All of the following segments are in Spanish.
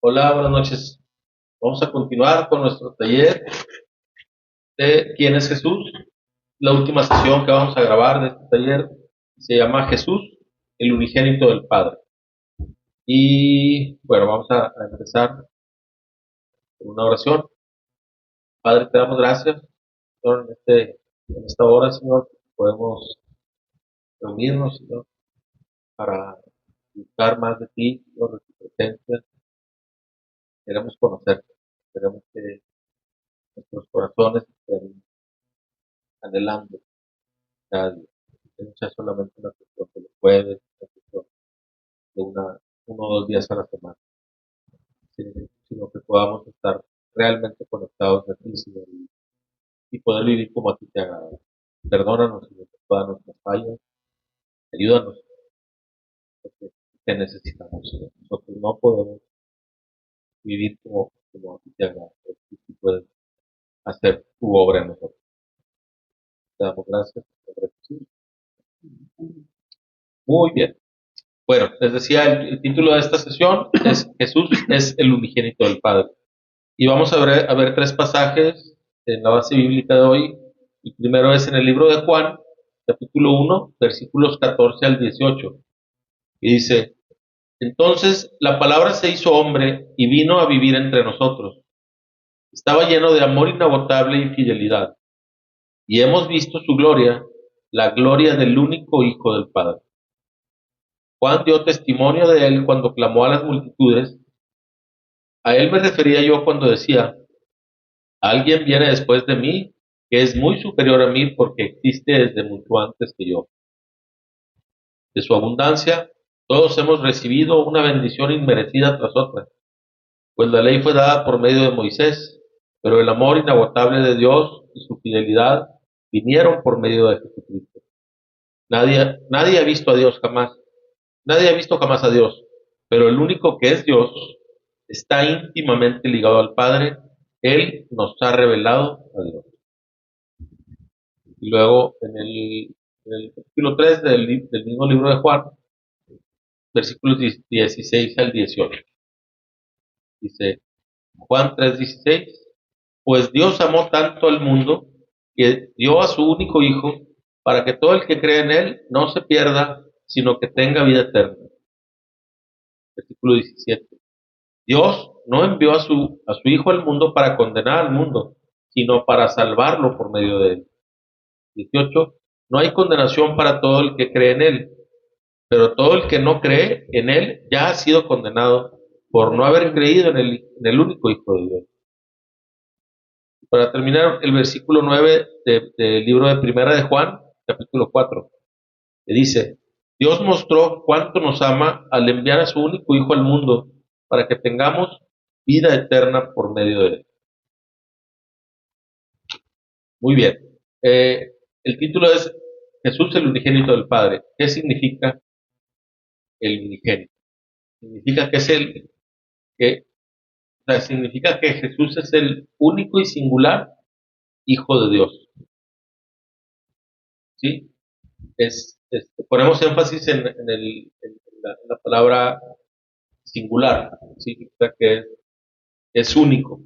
Hola, buenas noches. Vamos a continuar con nuestro taller de ¿Quién es Jesús? La última sesión que vamos a grabar de este taller se llama Jesús, el unigénito del Padre. Y bueno, vamos a empezar con una oración. Padre, te damos gracias, Señor, en esta hora, Señor, podemos reunirnos, Señor, para buscar más de ti, Señor, de tu presencia. Queremos conocerte, queremos que nuestros corazones estén anhelando cada día. Que no sea solamente una cuestión de los jueves, una cuestión de uno o dos días a la semana, sino que podamos estar realmente conectados a ti, Señor, y poder vivir como a ti te agrada. Perdónanos, Señor, por todas nuestras fallas, ayúdanos, porque te necesitamos, Señor. Nosotros no podemos vivir como a ti te agrada, pero tú sí puedes hacer tu obra en nosotros. Te damos gracias por Jesús. Muy bien. Bueno, les decía, el título de esta sesión es Jesús es el unigénito del Padre. Y vamos a ver tres pasajes en la base bíblica de hoy. El primero es en el libro de Juan, capítulo 1, versículos 14 al 18. Y dice, entonces la palabra se hizo hombre y vino a vivir entre nosotros. Estaba lleno de amor inagotable y fidelidad. Y hemos visto su gloria, la gloria del único Hijo del Padre. Juan dio testimonio de él cuando clamó a las multitudes. A él me refería yo cuando decía, alguien viene después de mí que es muy superior a mí porque existe desde mucho antes que yo. De su abundancia, todos hemos recibido una bendición inmerecida tras otra, pues la ley fue dada por medio de Moisés, pero el amor inagotable de Dios y su fidelidad vinieron por medio de Jesucristo. Nadie ha visto a Dios jamás, nadie ha visto jamás a Dios, pero el único que es Dios está íntimamente ligado al Padre. Él nos ha revelado a Dios. Y luego en el capítulo 3 del mismo libro de Juan, versículos 16 al 18, dice Juan 3:16, pues Dios amó tanto al mundo que dio a su único Hijo para que todo el que cree en Él no se pierda, sino que tenga vida eterna. Versículo 17, Dios no envió a su Hijo al mundo para condenar al mundo, sino para salvarlo por medio de Él. 18, no hay condenación para todo el que cree en Él, pero todo el que no cree en Él ya ha sido condenado por no haber creído en el único Hijo de Dios. Para terminar, el versículo 9 del libro de Primera de Juan, capítulo 4, que dice, Dios mostró cuánto nos ama al enviar a su único Hijo al mundo para que tengamos vida eterna por medio de Él. Muy bien. El título es Jesús el unigénito del Padre. ¿Qué significa el unigénito? Significa que es que, o sea, significa que Jesús es el único y singular Hijo de Dios. ¿Sí? Ponemos énfasis en la palabra singular, significa que es único.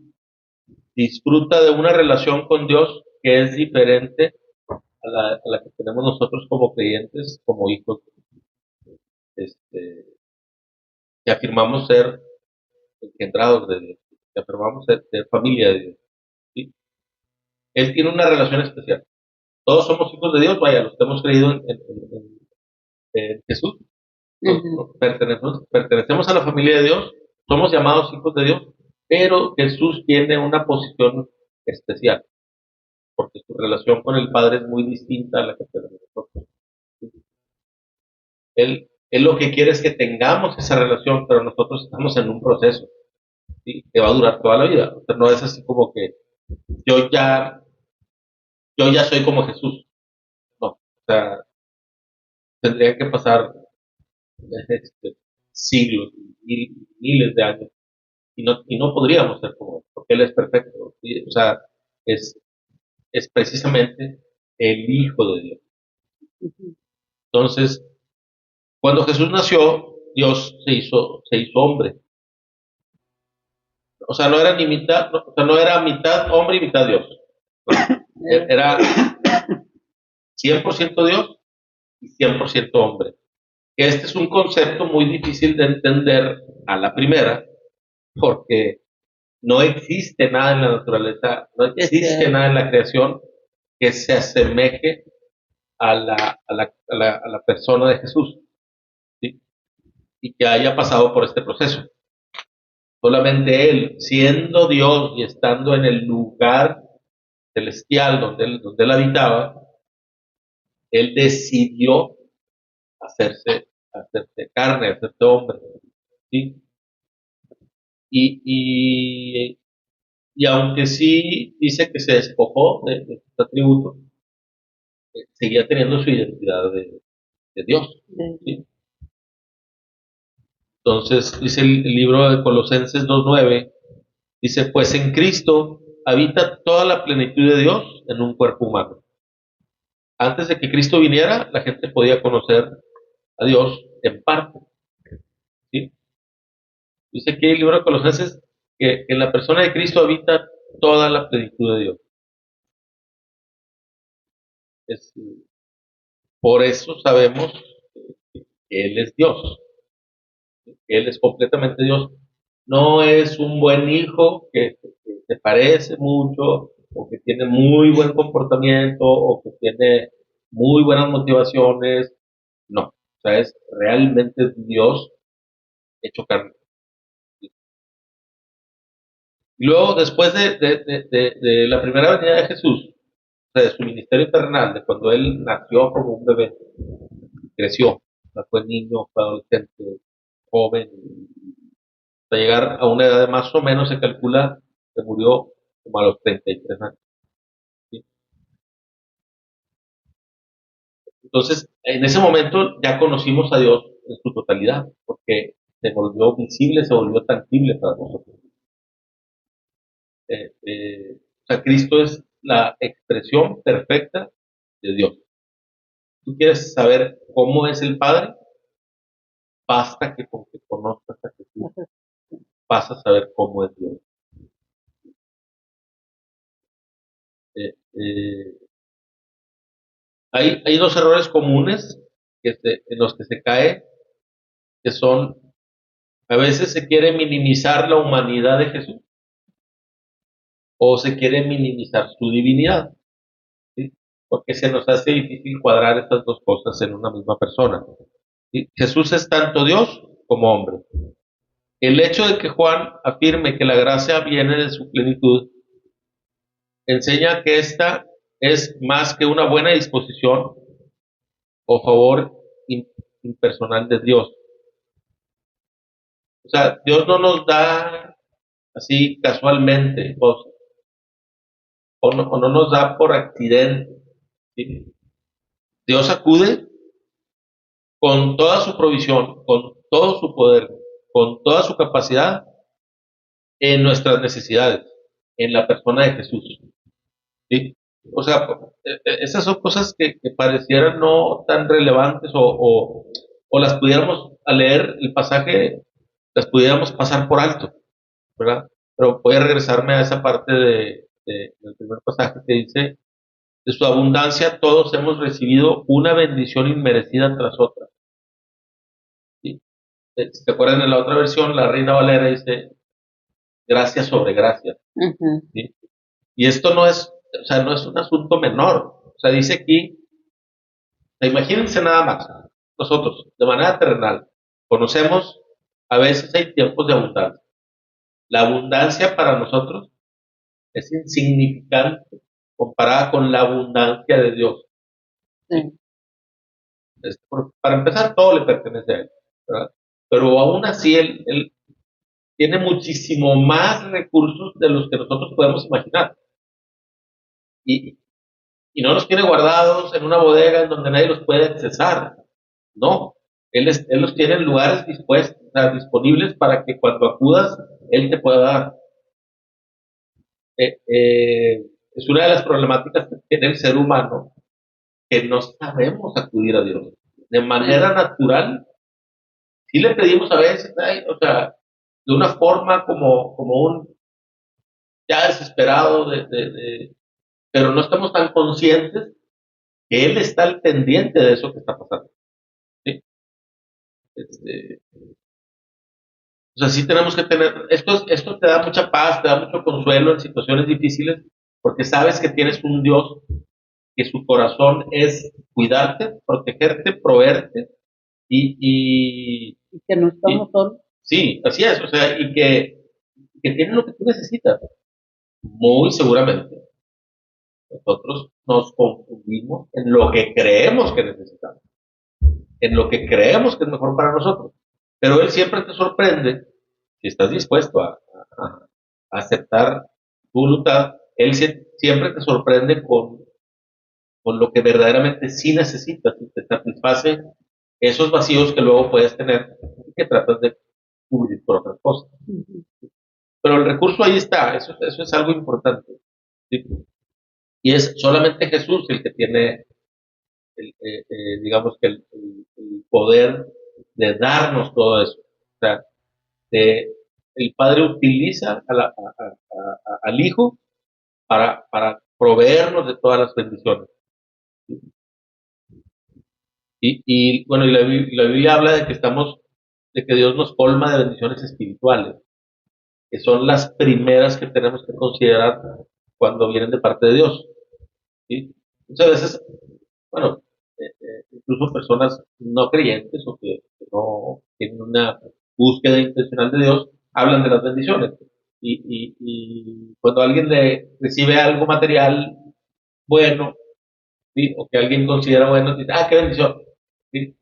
Disfruta de una relación con Dios que es diferente a la que tenemos nosotros como creyentes, como hijos, este, que afirmamos ser engendrados de Dios, que afirmamos ser familia de Dios. ¿Sí? Él tiene una relación especial. Todos somos hijos de Dios, vaya, los que hemos creído en Jesús. Pertenecemos a la familia de Dios, somos llamados hijos de Dios, pero Jesús tiene una posición especial, porque su relación con el Padre es muy distinta a la que tenemos nosotros. Él lo que quiere es que tengamos esa relación, pero nosotros estamos en un proceso, ¿sí? Que va a durar toda la vida. O sea, no es así como que yo ya, yo ya soy como Jesús. No, o sea, tendría que pasar este, siglos, miles de años y no podríamos ser como él, porque él es perfecto, ¿sí? O sea, es, es precisamente el Hijo de Dios. Entonces, cuando Jesús nació, Dios se hizo hombre, O sea, no era ni mitad, o sea, no era mitad hombre y mitad Dios. Era 100% Dios y 100% hombre. Este es un concepto muy difícil de entender a la primera, porque no existe nada en la naturaleza, no existe nada en la creación que se asemeje a la persona de Jesús, ¿sí? Y que haya pasado por este proceso. Solamente Él, siendo Dios y estando en el lugar celestial donde él habitaba, Él decidió hacerse carne, hacerse hombre, ¿sí? Y, y aunque sí dice que se despojó de sus atributos, seguía teniendo su identidad de Dios, ¿sí? Entonces, dice el libro de Colosenses 2:9, dice, pues en Cristo habita toda la plenitud de Dios en un cuerpo humano. Antes de que Cristo viniera, la gente podía conocer a Dios en parte, ¿sí? Dice aquí el libro de Colosenses que en la persona de Cristo habita toda la plenitud de Dios. Es, por eso sabemos que Él es Dios, que Él es completamente Dios. No es un buen hijo que se parece mucho, o que tiene muy buen comportamiento, o que tiene muy buenas motivaciones. No, o sea, es realmente Dios hecho carne. Y luego, después de la primera venida de Jesús, o sea, de su ministerio terrenal, de cuando él nació como un bebé, creció, o sea, fue niño, fue adolescente, joven, hasta llegar a una edad de más o menos, se calcula que murió como a los 33 años, ¿sí? Entonces, en ese momento ya conocimos a Dios en su totalidad, porque se volvió visible, se volvió tangible para nosotros. O sea, Cristo es la expresión perfecta de Dios. ¿Tú quieres saber cómo es el Padre? Basta que con que conozcas a Jesús vas a saber cómo es Dios. Eh, eh, hay dos errores comunes en los que se cae, que son, a veces se quiere minimizar la humanidad de Jesús o se quiere minimizar su divinidad, ¿sí? Porque se nos hace difícil cuadrar estas dos cosas en una misma persona, ¿sí? Jesús es tanto Dios como hombre. El hecho de que Juan afirme que la gracia viene de su plenitud enseña que esta es más que una buena disposición o favor impersonal de Dios. O sea, Dios no nos da así casualmente cosas, o no nos da por accidente, ¿sí? Dios acude con toda su provisión, con todo su poder, con toda su capacidad en nuestras necesidades, en la persona de Jesús, ¿sí? O sea, esas son cosas que parecieran no tan relevantes, o las pudiéramos, al leer el pasaje, las pudiéramos pasar por alto, ¿verdad? Pero voy a regresarme a esa parte del primer pasaje que dice, de su abundancia todos hemos recibido una bendición inmerecida tras otra, ¿sí? Si te acuerdan, en la otra versión, la Reina Valera dice, gracia sobre gracia, ¿sí? Y esto no es, o sea, no es un asunto menor. O sea, dice aquí, imagínense nada más, nosotros, de manera terrenal, conocemos, a veces hay tiempos de abundancia. La abundancia para nosotros es insignificante comparada con la abundancia de Dios. Sí. Para empezar, todo le pertenece a Él, ¿verdad? Pero aún así, él tiene muchísimo más recursos de los que nosotros podemos imaginar. Y, y no los tiene guardados en una bodega en donde nadie los puede accesar. No, él los tiene en lugares dispuestos, o sea, disponibles para que cuando acudas, Él te pueda dar. Es una de las problemáticas que tiene el ser humano, que no sabemos acudir a Dios. De manera natural, sí le pedimos a veces, o sea, de una forma como un, ya desesperado, pero no estamos tan conscientes que Él está al pendiente de eso que está pasando. ¿Sí? Este, o sea, sí tenemos que tener, esto te da mucha paz, te da mucho consuelo en situaciones difíciles, porque sabes que tienes un Dios que su corazón es cuidarte, protegerte, proveerte y que no estamos solos. Sí, así es, o sea, que tiene lo que tú necesitas. Muy seguramente nosotros nos confundimos en lo que creemos que necesitamos, en lo que creemos que es mejor para nosotros. Pero Él siempre te sorprende si estás dispuesto a aceptar tu voluntad. Él siempre te sorprende con lo que verdaderamente sí necesitas y te satisface esos vacíos que luego puedes tener y que tratas de cubrir por otras cosas. Pero el recurso ahí está, eso es algo importante. ¿Sí? Y es solamente Jesús el que tiene, digamos que el poder de darnos todo eso. O sea, el Padre utiliza al Hijo para proveernos de todas las bendiciones. Bueno, la Biblia habla de que Dios nos colma de bendiciones espirituales, que son las primeras que tenemos que considerar cuando vienen de parte de Dios. ¿Sí? Muchas veces, bueno, incluso personas no creyentes o que no tienen una búsqueda intencional de Dios, hablan de las bendiciones. Y cuando alguien recibe algo material bueno, ¿sí? O que alguien considera bueno, dice, qué bendición. ¿Sí?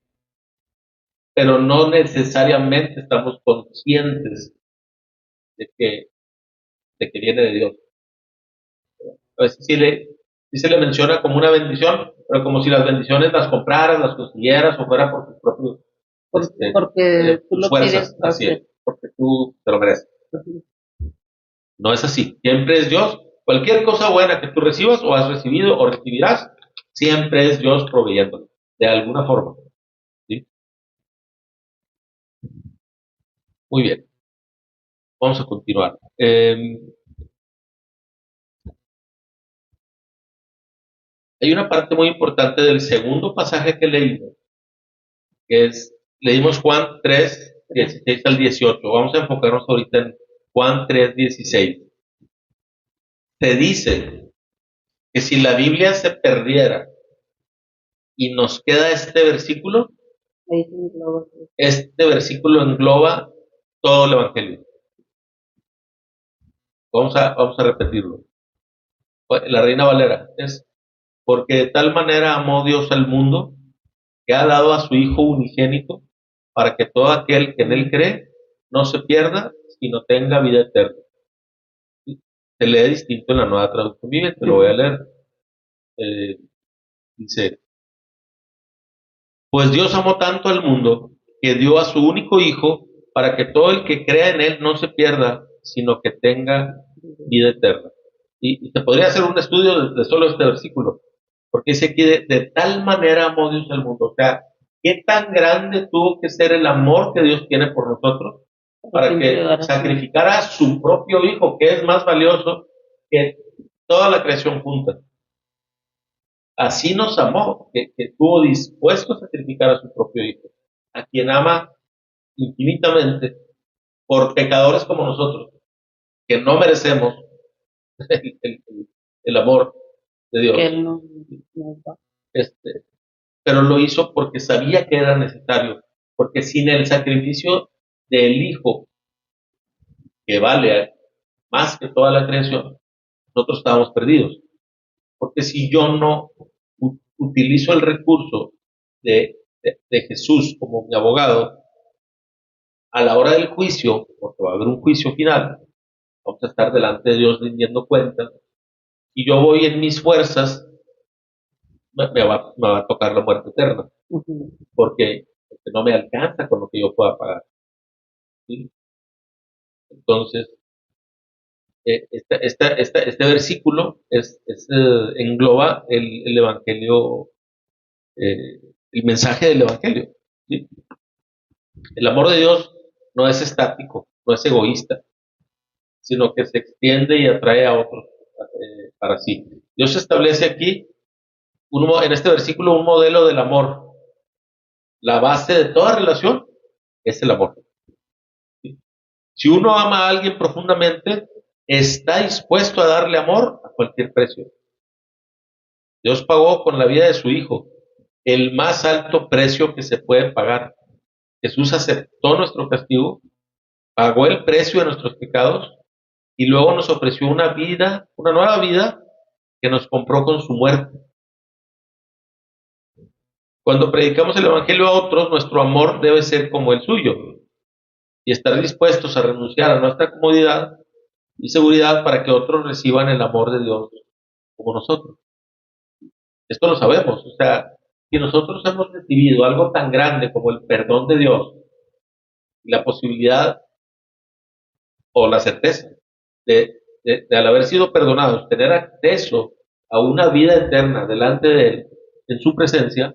Pero no necesariamente estamos conscientes de que, de que viene de Dios. A veces sí se le menciona como una bendición, pero como si las bendiciones las compraras, las consiguieras o fuera por tus propios porque tú tus lo fuerzas, quieres así es, hacer. porque tú te lo mereces. No es así. Siempre es Dios. Cualquier cosa buena que tú recibas o has recibido o recibirás, siempre es Dios proveyéndolo, de alguna forma. ¿Sí? Muy bien. Vamos a continuar. Hay una parte muy importante del segundo pasaje que leímos, leímos Juan 3, 16 al 18. Vamos a enfocarnos ahorita en Juan 3, 16. Se dice que si la Biblia se perdiera y nos queda este versículo engloba todo el Evangelio. Vamos a repetirlo. La Reina Valera es, porque de tal manera amó Dios al mundo que ha dado a su Hijo unigénito para que todo aquel que en Él cree no se pierda, sino tenga vida eterna. Se lee distinto en la Nueva Traducción Viviente, te lo voy a leer. Dice, pues Dios amó tanto al mundo que dio a su único Hijo para que todo el que crea en Él no se pierda, sino que tenga vida eterna. Y te podría hacer un estudio de solo este versículo, porque dice aquí de tal manera amó Dios al mundo. O sea, ¿qué tan grande tuvo que ser el amor que Dios tiene por nosotros para que sacrificara a su propio Hijo, que es más valioso que toda la creación junta? Así nos amó, que estuvo dispuesto a sacrificar a su propio Hijo, a quien ama infinitamente por pecadores como nosotros, que no merecemos el, el- el amor de Dios. Que no, Este, pero lo hizo porque sabía que era necesario, porque sin el sacrificio del Hijo, que vale más que toda la creación, nosotros estábamos perdidos. Porque si yo no utilizo el recurso de Jesús como mi abogado, a la hora del juicio, porque va a haber un juicio final, vamos a estar delante de Dios rindiendo cuentas, y yo voy en mis fuerzas, me va a tocar la muerte eterna, porque no me alcanza con lo que yo pueda pagar. ¿Sí? Entonces, este versículo engloba el Evangelio, el mensaje del Evangelio. ¿Sí? El amor de Dios no es estático, no es egoísta, sino que se extiende y atrae a otros para sí. Dios establece aquí, en este versículo, un modelo del amor. La base de toda relación es el amor. Si uno ama a alguien profundamente, está dispuesto a darle amor a cualquier precio. Dios pagó con la vida de su Hijo el más alto precio que se puede pagar. Jesús aceptó nuestro castigo, pagó el precio de nuestros pecados y luego nos ofreció una vida, una nueva vida que nos compró con su muerte. Cuando predicamos el Evangelio a otros, nuestro amor debe ser como el suyo y estar dispuestos a renunciar a nuestra comodidad y seguridad para que otros reciban el amor de Dios como nosotros. Esto lo sabemos, o sea, si nosotros hemos recibido algo tan grande como el perdón de Dios, la posibilidad o la certeza al haber sido perdonados, tener acceso a una vida eterna delante de Él, en su presencia,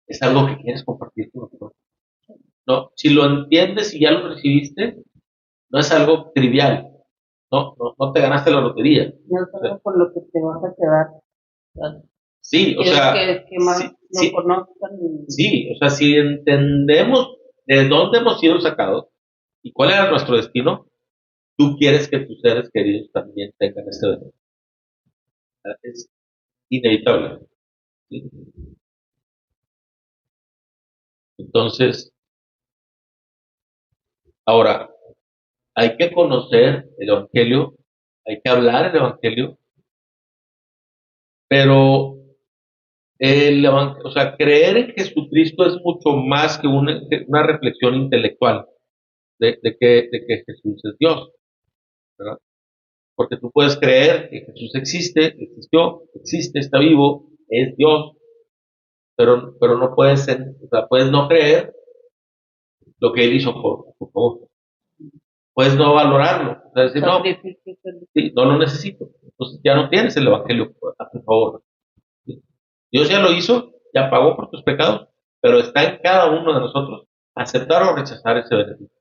es algo que quieres compartir con nosotros. No, si lo entiendes y ya lo recibiste, no es algo trivial. No te ganaste la lotería. No es algo por lo que te vas a quedar. Sí, o sea, que más sí, lo conozcan. Sí, o sea, si entendemos de dónde hemos sido sacados y cuál era nuestro destino, tú quieres que tus seres queridos también tengan ese destino. Es inevitable. ¿Sí? Entonces, ahora, hay que conocer el Evangelio, hay que hablar el Evangelio, pero o sea, creer en Jesucristo es mucho más que una reflexión intelectual de que Jesús es Dios, ¿verdad? Porque tú puedes creer que Jesús existió, existe, está vivo, es Dios, pero no puedes, o sea, puedes no creer lo que Él hizo por favor. Puedes no valorarlo, o sea, decir, no, sí, no lo necesito. Entonces ya no tienes el Evangelio a tu favor. ¿Sí? Dios ya lo hizo, ya pagó por tus pecados, pero está en cada uno de nosotros aceptar o rechazar ese beneficio.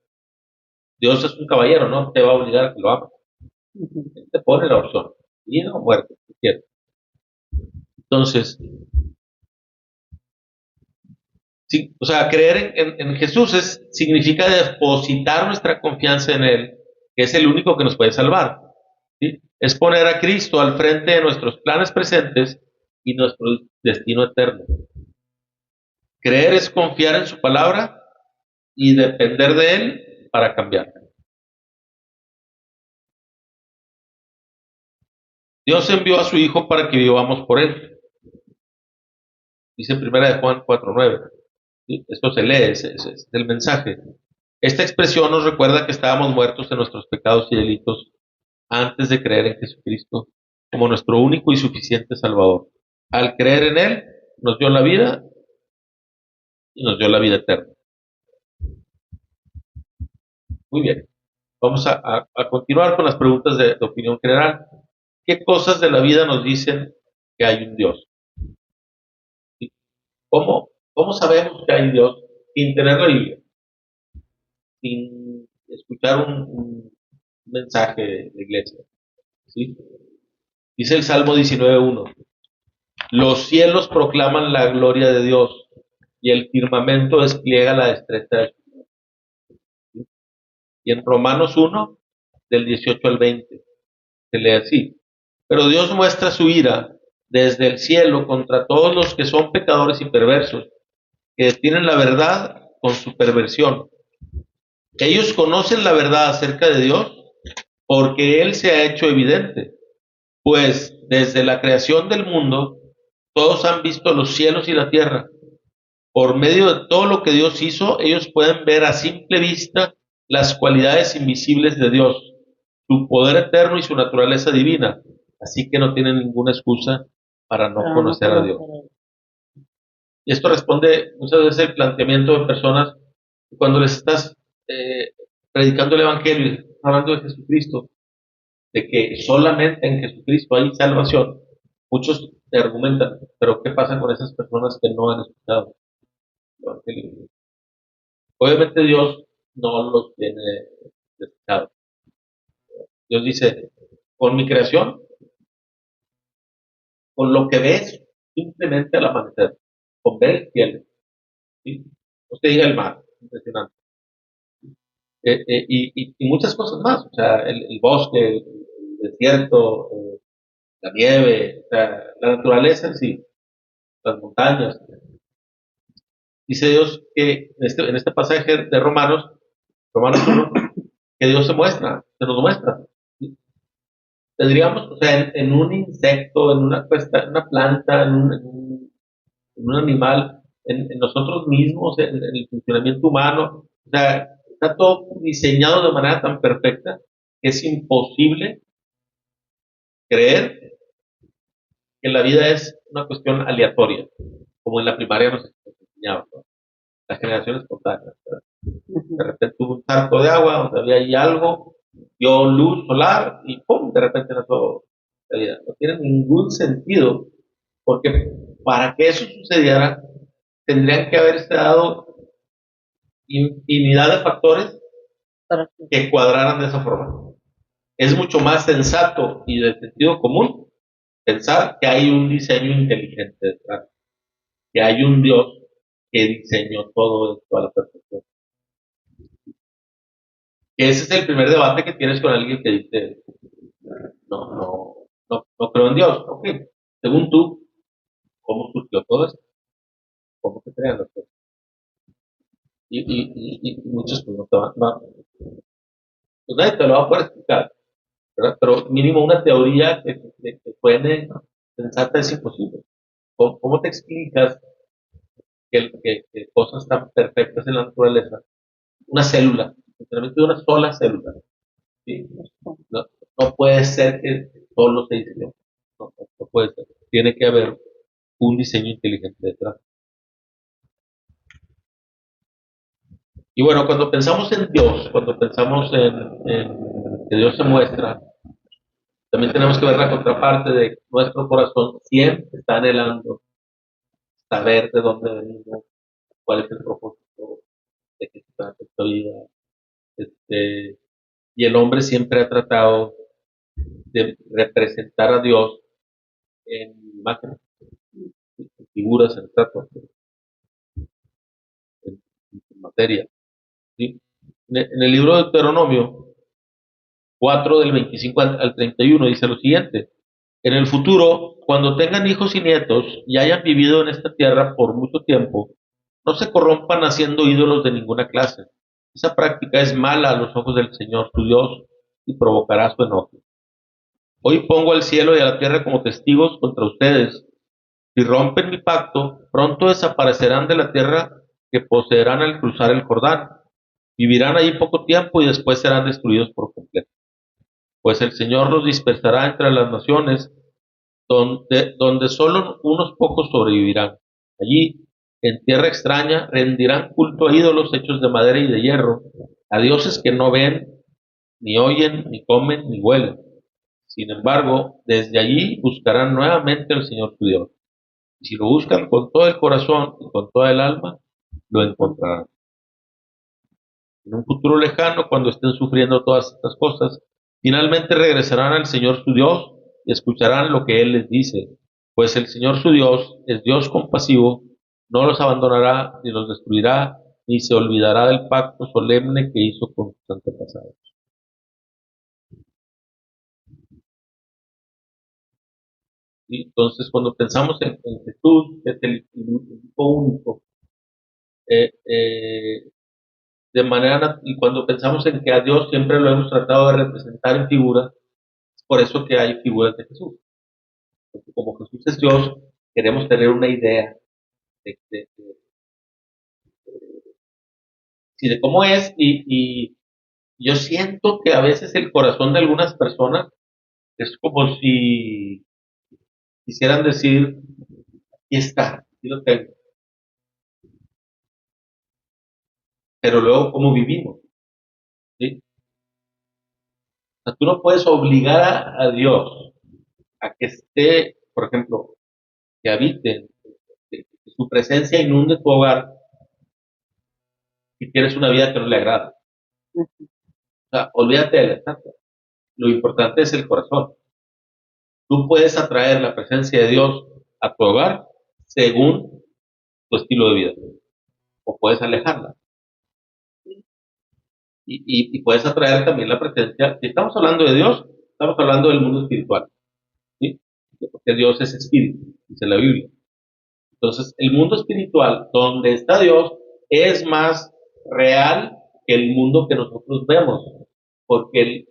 Dios es un caballero, no te va a obligar a que lo ames. Él te pone la opción, vida o muerte, si quieres. Entonces, sí, o sea, creer en Jesús significa depositar nuestra confianza en Él, que es el único que nos puede salvar. ¿Sí? Es poner a Cristo al frente de nuestros planes presentes y nuestro destino eterno. Creer es confiar en su palabra y depender de Él para cambiar. Dios envió a su Hijo para que vivamos por Él. Dice primera de Juan 4:9. ¿Sí? Esto se lee, es el mensaje. Esta expresión nos recuerda que estábamos muertos en nuestros pecados y delitos antes de creer en Jesucristo como nuestro único y suficiente Salvador. Al creer en Él, nos dio la vida y nos dio la vida eterna. Muy bien. Vamos a continuar con las preguntas de opinión general. ¿Qué cosas de la vida nos dicen que hay un Dios? ¿Cómo sabemos que hay Dios sin tener la Biblia? Sin escuchar un mensaje de iglesia. ¿Sí? Dice el Salmo 19:1. Los cielos proclaman la gloria de Dios y el firmamento despliega la destreza de su mano. Y en Romanos 1, del 18 al 20, se lee así. Pero Dios muestra su ira desde el cielo contra todos los que son pecadores y perversos, que detienen la verdad con su perversión. Ellos conocen la verdad acerca de Dios porque Él se ha hecho evidente, pues desde la creación del mundo todos han visto los cielos y la tierra. Por medio de todo lo que Dios hizo, ellos pueden ver a simple vista las cualidades invisibles de Dios, su poder eterno y su naturaleza divina. Así que no tienen ninguna excusa para no conocer a Dios. Y esto responde muchas veces el planteamiento de personas que cuando les estás predicando el Evangelio, hablando de Jesucristo, de que solamente en Jesucristo hay salvación, muchos te argumentan, pero ¿qué pasa con esas personas que no han escuchado el Evangelio? Obviamente Dios no los tiene desechado. Dios dice, con mi creación, con lo que ves simplemente al amanecer, con ver el cielo, ¿sí? Usted diga el mar, impresionante. Y muchas cosas más, o sea, el bosque, el desierto, la nieve, o sea, la naturaleza en sí, las montañas. Dice Dios que en este pasaje de Romanos 1, que Dios se nos muestra. Tendríamos, o sea, en un insecto, en una planta, en un animal, en nosotros mismos, en el funcionamiento humano, o sea, está todo diseñado de manera tan perfecta que es imposible creer que la vida es una cuestión aleatoria, como en la primaria nos enseñaban, ¿no? La generación espontánea. De repente hubo un charco de agua donde había ahí algo, dio luz solar y ¡pum! De repente nació la vida. No tiene ningún sentido, porque para que eso sucediera, tendrían que haberse dado infinidad de factores que cuadraran de esa forma. Es mucho más sensato y de sentido común pensar que hay un diseño inteligente detrás, que hay un Dios que diseñó todo esto a la perfección. Que ese es el primer debate que tienes con alguien que dice, no creo en Dios. Ok, según tú, ¿cómo surgió todo esto? ¿Cómo se crean las cosas? Y muchos pues no te van, no, pues nadie te lo va a poder explicar, ¿verdad? Pero mínimo una teoría que suene sensata es imposible. ¿Cómo te explicas que cosas tan perfectas en la naturaleza, una célula, literalmente una sola célula, ¿sí? No, no puede ser que solo se diseñó, no puede ser, tiene que haber un diseño inteligente detrás. Y bueno, cuando pensamos en Dios, cuando pensamos en que Dios se muestra, también tenemos que ver la contraparte de nuestro corazón siempre está anhelando saber de dónde venimos, cuál es el propósito, de qué se trata esta vida. Este, y el hombre siempre ha tratado de representar a Dios en imágenes, en figuras, en tratos, en materia. ¿Sí? En el libro de Deuteronomio 4 del 25 al 31 dice lo siguiente: en el futuro, cuando tengan hijos y nietos y hayan vivido en esta tierra por mucho tiempo, no se corrompan haciendo ídolos de ninguna clase. Esa práctica es mala a los ojos del Señor su Dios y provocará su enojo. Hoy pongo al cielo y a la tierra como testigos contra ustedes. Si rompen mi pacto, pronto desaparecerán de la tierra que poseerán al cruzar el Jordán. Vivirán allí poco tiempo y después serán destruidos por completo. Pues el Señor los dispersará entre las naciones, donde solo unos pocos sobrevivirán. Allí, en tierra extraña, rendirán culto a ídolos hechos de madera y de hierro, a dioses que no ven, ni oyen, ni comen, ni huelen. Sin embargo, desde allí buscarán nuevamente al Señor su Dios. Y si lo buscan con todo el corazón y con toda el alma, lo encontrarán. En un futuro lejano, cuando estén sufriendo todas estas cosas, finalmente regresarán al Señor su Dios y escucharán lo que Él les dice, pues el Señor su Dios es Dios compasivo, no los abandonará ni los destruirá, ni se olvidará del pacto solemne que hizo con sus antepasados. Y entonces, cuando pensamos en Jesús, que es el único único, eh, eh, de manera, y cuando pensamos en que a Dios siempre lo hemos tratado de representar en figuras, es por eso que hay figuras de Jesús. Porque como Jesús es Dios, queremos tener una idea de cómo es, y yo siento que a veces el corazón de algunas personas es como si quisieran decir, aquí está, aquí lo tengo, pero luego cómo vivimos, ¿sí? O sea, tú no puedes obligar a Dios a que esté, por ejemplo, que habite, que su presencia inunde tu hogar si tienes una vida que no le agrada. O sea, olvídate de la estatua. Lo importante es el corazón. Tú puedes atraer la presencia de Dios a tu hogar según tu estilo de vida, o puedes alejarla. Y puedes atraer también la presencia. Si estamos hablando de Dios, estamos hablando del mundo espiritual, ¿sí? Porque Dios es espíritu, dice la Biblia. Entonces, el mundo espiritual, donde está Dios, es más real que el mundo que nosotros vemos, porque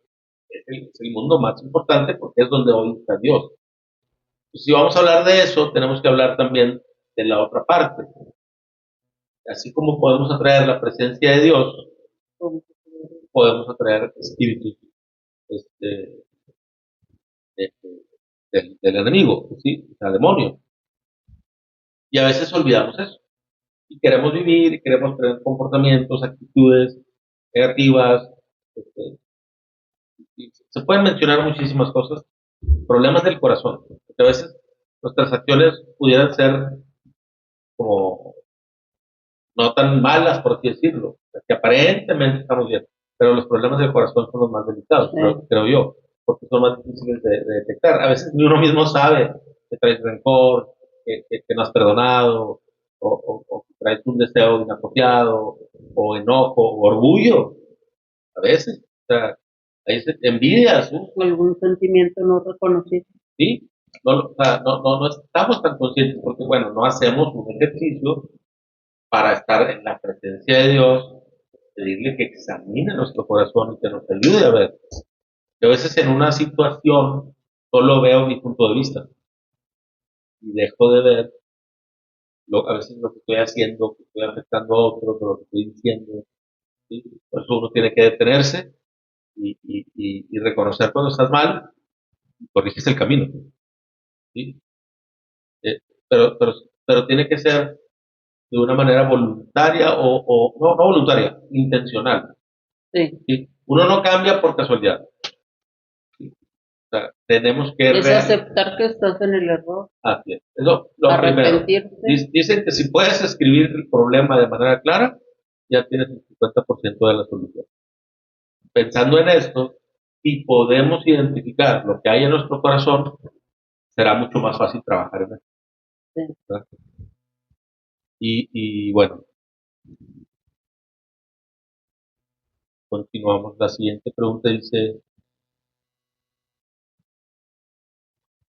es el mundo más importante, porque es donde hoy está Dios. Pues, si vamos a hablar de eso, tenemos que hablar también de la otra parte. Así como podemos atraer la presencia de Dios, podemos atraer espíritus este, de- del enemigo, ¿sí? O sea, demonio. Y a veces olvidamos eso. Y queremos vivir, y queremos tener comportamientos, actitudes negativas. este, y se pueden mencionar muchísimas cosas. Problemas del corazón. Porque a veces nuestras acciones pudieran ser como no tan malas, por así decirlo, que aparentemente estamos bien, pero los problemas del corazón son los más delicados, creo yo, porque son más difíciles de detectar. A veces ni uno mismo sabe que traes rencor, que no has perdonado, o que traes un deseo inapropiado, o enojo, o orgullo, a veces. O sea, hay envidias, O algún sentimiento no reconocido. ¿sí? No, o sea, no estamos tan conscientes porque, bueno, no hacemos un ejercicio para estar en la presencia de Dios, pedirle que examine nuestro corazón y que nos ayude a ver. Yo a veces en una situación solo veo mi punto de vista y dejo de ver a veces lo que estoy haciendo, que estoy afectando a otros, lo que estoy diciendo. ¿Sí? Por eso uno tiene que detenerse y reconocer cuando estás mal y corriges el camino. ¿Sí? Eh, pero tiene que ser de una manera voluntaria o no voluntaria, intencional. Sí. ¿Sí? Uno no cambia por casualidad. ¿Sí? O sea, tenemos que Es aceptar que estás en el error, así es. Eso lo primero. arrepentirte. Dicen que si puedes escribir el problema de manera clara, ya tienes el 50% de la solución. Pensando en esto, si podemos identificar lo que hay en nuestro corazón, será mucho más fácil trabajar en esto. Sí. ¿Verdad? Y bueno, continuamos. La siguiente pregunta dice,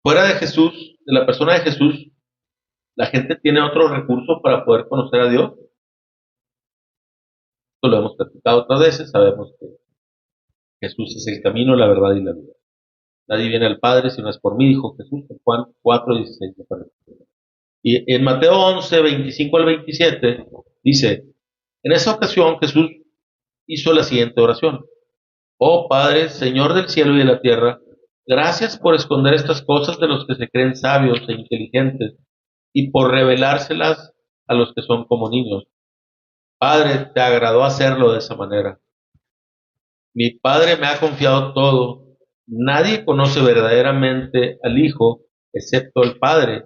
fuera de Jesús, de la persona de Jesús, ¿la gente tiene otro recurso para poder conocer a Dios? Esto lo hemos platicado otras veces, sabemos que Jesús es el camino, la verdad y la vida. Nadie viene al Padre si no es por mí, dijo Jesús en Juan 4:16. Y en Mateo 11:25 al 27 dice, en esa ocasión Jesús hizo la siguiente oración. Oh Padre, Señor del cielo y de la tierra, gracias por esconder estas cosas de los que se creen sabios e inteligentes y por revelárselas a los que son como niños. Padre, te agradó hacerlo de esa manera. Mi Padre me ha confiado todo. Nadie conoce verdaderamente al Hijo excepto el Padre,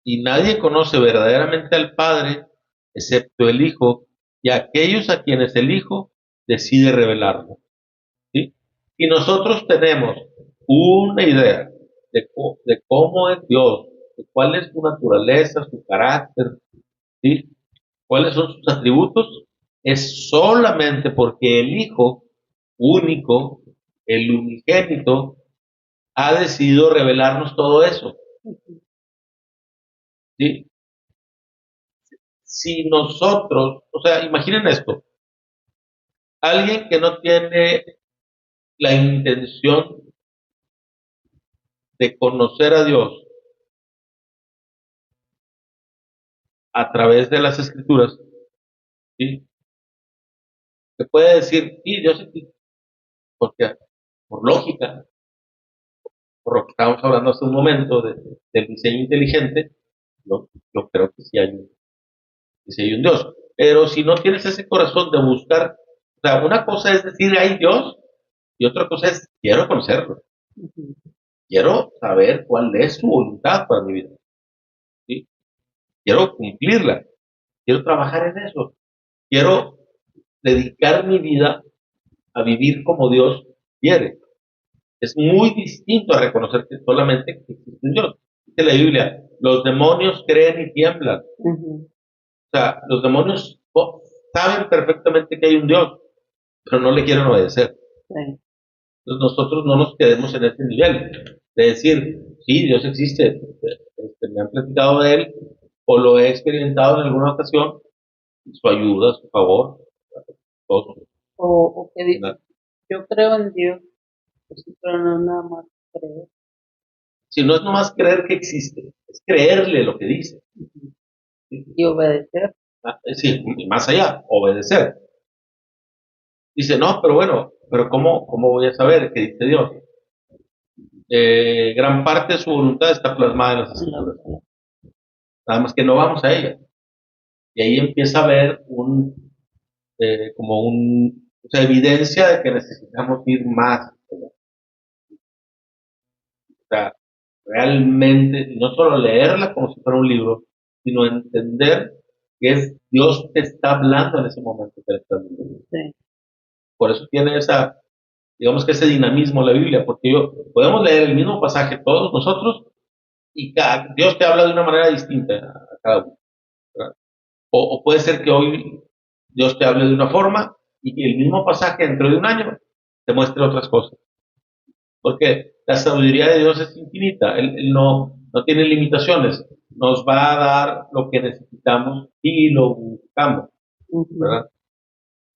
y nadie conoce verdaderamente al Padre excepto el Hijo y aquellos a quienes el Hijo decide revelarlo. ¿Sí? Y nosotros tenemos una idea de cómo es Dios, de cuál es su naturaleza, su carácter, ¿sí? ¿Cuáles son sus atributos? Es solamente porque el Hijo único, el unigénito, ha decidido revelarnos todo eso. ¿Sí? Si nosotros, o sea, imaginen esto, alguien que no tiene la intención de conocer a Dios a través de las escrituras, ¿sí? Se puede decir, sí, Dios existe, porque por lógica, por lo que estábamos hablando hace un momento del diseño inteligente, yo creo que sí hay un Dios. Pero si no tienes ese corazón de buscar, o sea, una cosa es decir hay Dios y otra cosa es quiero conocerlo, quiero saber cuál es su voluntad para mi vida, ¿sí? Quiero cumplirla, quiero trabajar en eso, quiero dedicar mi vida a vivir como Dios quiere. Es muy distinto a reconocer que solamente existe un Dios. Dice la Biblia, los demonios creen y tiemblan. Ujú. O sea, los demonios saben perfectamente que hay un Dios, pero no le quieren obedecer. Sí. Entonces nosotros no nos quedemos en ese nivel de decir, sí, Dios existe, me han platicado de él o lo he experimentado en alguna ocasión, su ayuda, su favor, todo. O que dices, yo creo en Dios, pues sí, pero no nada más creo. Si no es nomás creer que existe, es creerle lo que dice. Ujú. ¿Sí? Y obedecer. Sí, y más allá, obedecer. Dice, no, pero bueno, pero ¿cómo voy a saber qué dice Dios? Gran parte de su voluntad está plasmada en las En la escrituras, verdad. nada más que no vamos a ella. Y ahí empieza a haber o sea, evidencia de que necesitamos ir más. O sea, realmente, no solo leerla como si fuera un libro, sino entender que es Dios que está hablando en ese momento que le está hablando. Sí. Por eso tiene digamos que ese dinamismo la Biblia, porque podemos leer el mismo pasaje todos nosotros y Dios te habla de una manera distinta a cada uno, ¿verdad? O puede ser que hoy Dios te hable de una forma y que el mismo pasaje dentro de un año te muestre otras cosas. Porque la sabiduría de Dios es infinita, Él no tiene limitaciones, nos va a dar lo que necesitamos y lo buscamos, Ujú. ¿verdad?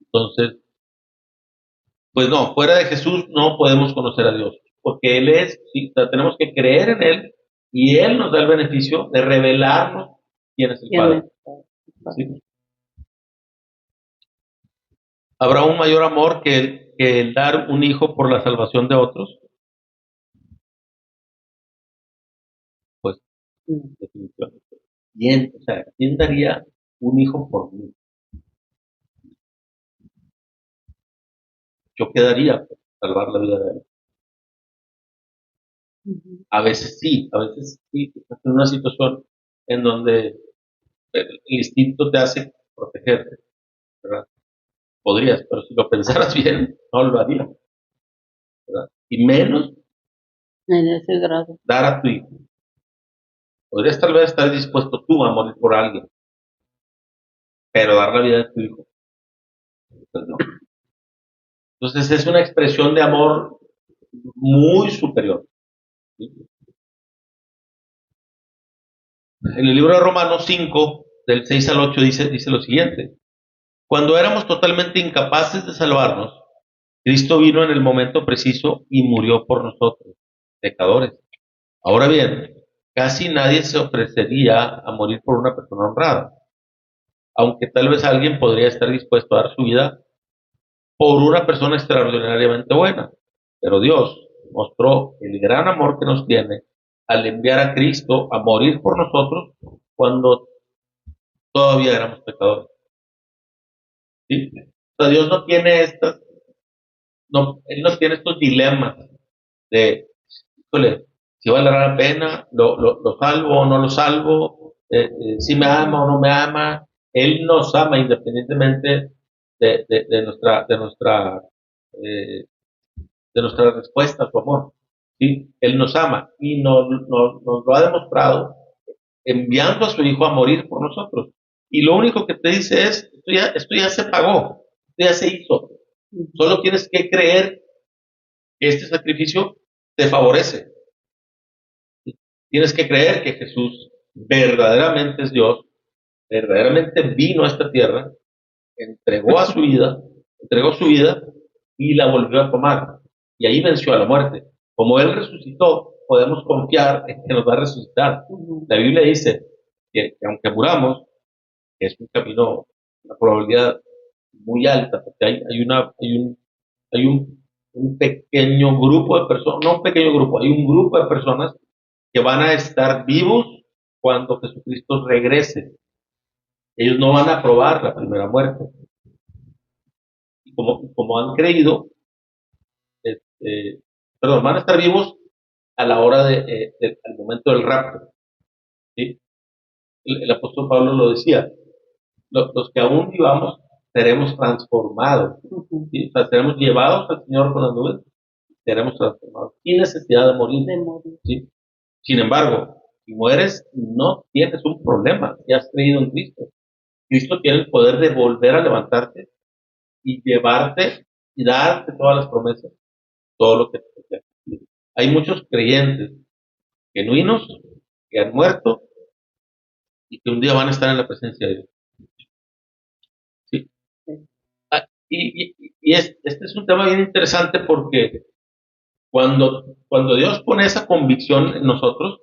Entonces, pues no, fuera de Jesús no podemos conocer a Dios, porque Él sí, o sea, tenemos que creer en Él y Él nos da el beneficio de revelarnos quién es el ¿Quién es Padre. el ¿Sí? Padre? ¿Habrá un mayor amor que el dar un hijo por la salvación de otros? Pues Mm. definitivamente. ¿Quién, o sea, quién daría un hijo por mí? Yo quedaría por salvar la vida de él. Ujú. A veces sí, estás en una situación en donde el instinto te hace protegerte, ¿verdad? Podrías, pero si lo pensaras bien, no lo harías, ¿verdad? Y menos En ese grado. dar a tu hijo. Podrías tal vez estar dispuesto tú a morir por alguien, pero dar la vida de tu hijo, pues no. Entonces es una expresión de amor muy superior. ¿Sí? En el libro de Romanos 5, del 6 al 8, dice lo siguiente. Cuando éramos totalmente incapaces de salvarnos, Cristo vino en el momento preciso y murió por nosotros, pecadores. Ahora bien, casi nadie se ofrecería a morir por una persona honrada, aunque tal vez alguien podría estar dispuesto a dar su vida por una persona extraordinariamente buena. Pero Dios mostró el gran amor que nos tiene al enviar a Cristo a morir por nosotros cuando todavía éramos pecadores. ¿Sí? O sea, Dios no tiene Él no tiene estos dilemas de, híjole, si valdrá la pena, lo salvo o no lo salvo, si me ama o no me ama. Él nos ama independientemente de eh, nuestra respuesta a su amor. ¿Sí? Él nos ama y nos lo ha demostrado enviando a su Hijo a morir por nosotros. Y lo único que te dice es, esto ya se pagó, esto ya se hizo. Ujú. Solo tienes que creer que este sacrificio te favorece. Tienes que creer que Jesús verdaderamente es Dios, verdaderamente vino a esta tierra, entregó su vida y la volvió a tomar. Y ahí venció a la muerte. Como Él resucitó, podemos confiar en que nos va a resucitar. Ujú. La Biblia dice que aunque muramos, que es un camino, una probabilidad muy alta, porque hay un pequeño grupo de personas, no un pequeño grupo, hay un grupo de personas que van a estar vivos cuando Jesucristo regrese. Ellos no van a probar la primera muerte. Y como han creído, este, perdón, van a estar vivos a la hora al momento del rapto. ¿Sí? El apóstol Pablo lo decía, los que aún vivamos seremos transformados, Ujú. ¿sí? O sea, seremos llevados al Señor con las nubes seremos transformados sin necesidad de morir. De morir. ¿Sí? Sin embargo, si mueres, no tienes un problema, ya has creído en Cristo. Cristo tiene el poder de volver a levantarte y llevarte y darte todas las promesas, todo lo que te queda. Hay muchos creyentes genuinos que han muerto y que un día van a estar en la presencia de Dios. ¿Sí? Sí. Este es un tema bien interesante porque cuando Dios pone esa convicción en nosotros,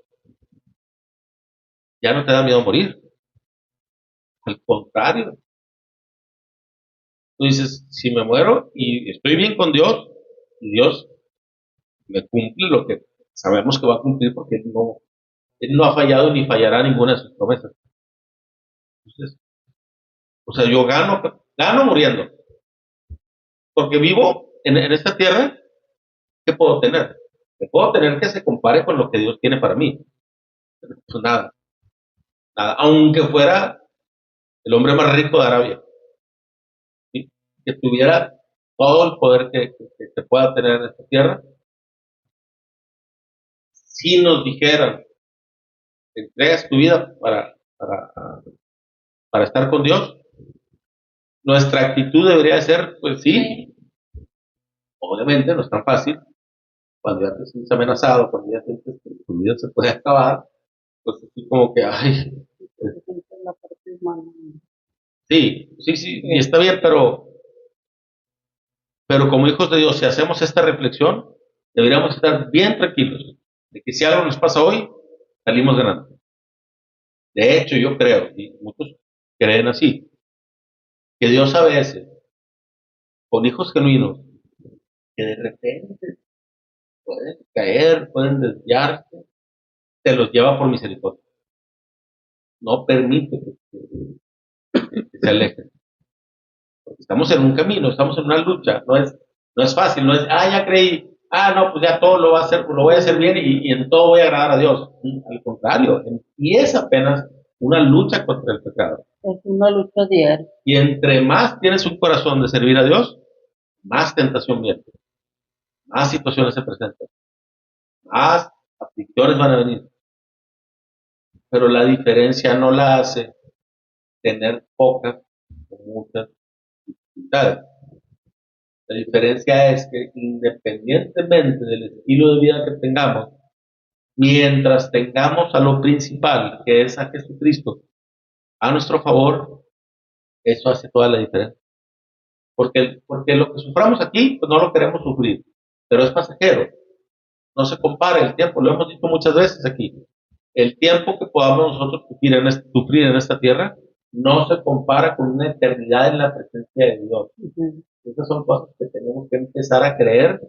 ya no te da miedo morir. Al contrario, tú dices, si me muero y estoy bien con Dios, y Dios me cumple lo que sabemos que va a cumplir porque Él no ha fallado ni fallará ninguna de sus promesas. Entonces, o sea, yo gano muriendo, porque vivo en esta tierra. ¿Qué puedo tener? ¿Qué puedo tener que se compare con lo que Dios tiene para mí? Pues nada, nada, aunque fuera el hombre más rico de Arabia, ¿sí? Que tuviera todo el poder que pueda tener en esta tierra, si nos dijeran, entregas tu vida para estar con Dios, nuestra actitud debería ser, pues sí, obviamente no es tan fácil, cuando ya te sientes amenazado, cuando ya sientes que tu vida se puede acabar, pues así como que, ay, La parte humana. sí, y está bien, pero como hijos de Dios, si hacemos esta reflexión, deberíamos estar bien tranquilos de que si algo nos pasa hoy, salimos ganando. De hecho, yo creo, y muchos creen así, que Dios a veces, con hijos genuinos, que de repente pueden caer, pueden desviarse, se los lleva por misericordia. No permite que se alejen. Porque estamos en un camino, estamos en una lucha, no es fácil, no es, ya creí, no, pues ya todo lo voy a hacer bien y en todo voy a agradar a Dios. Al contrario, y es apenas una lucha contra el pecado. Es una lucha diaria. Y entre más tienes un corazón de servir a Dios, más tentación viene, más situaciones se presentan, más aflicciones van a venir. Pero la diferencia no la hace tener pocas o muchas dificultades. La diferencia es que independientemente del estilo de vida que tengamos, mientras tengamos a lo principal, que es a Jesucristo, a nuestro favor, eso hace toda la diferencia. Porque lo que suframos aquí, pues no lo queremos sufrir, pero es pasajero. No se compara el tiempo, lo hemos dicho muchas veces aquí. El tiempo que podamos nosotros sufrir en esta tierra no se compara con una eternidad en la presencia de Dios. Ujú. Esas son cosas que tenemos que empezar a creer,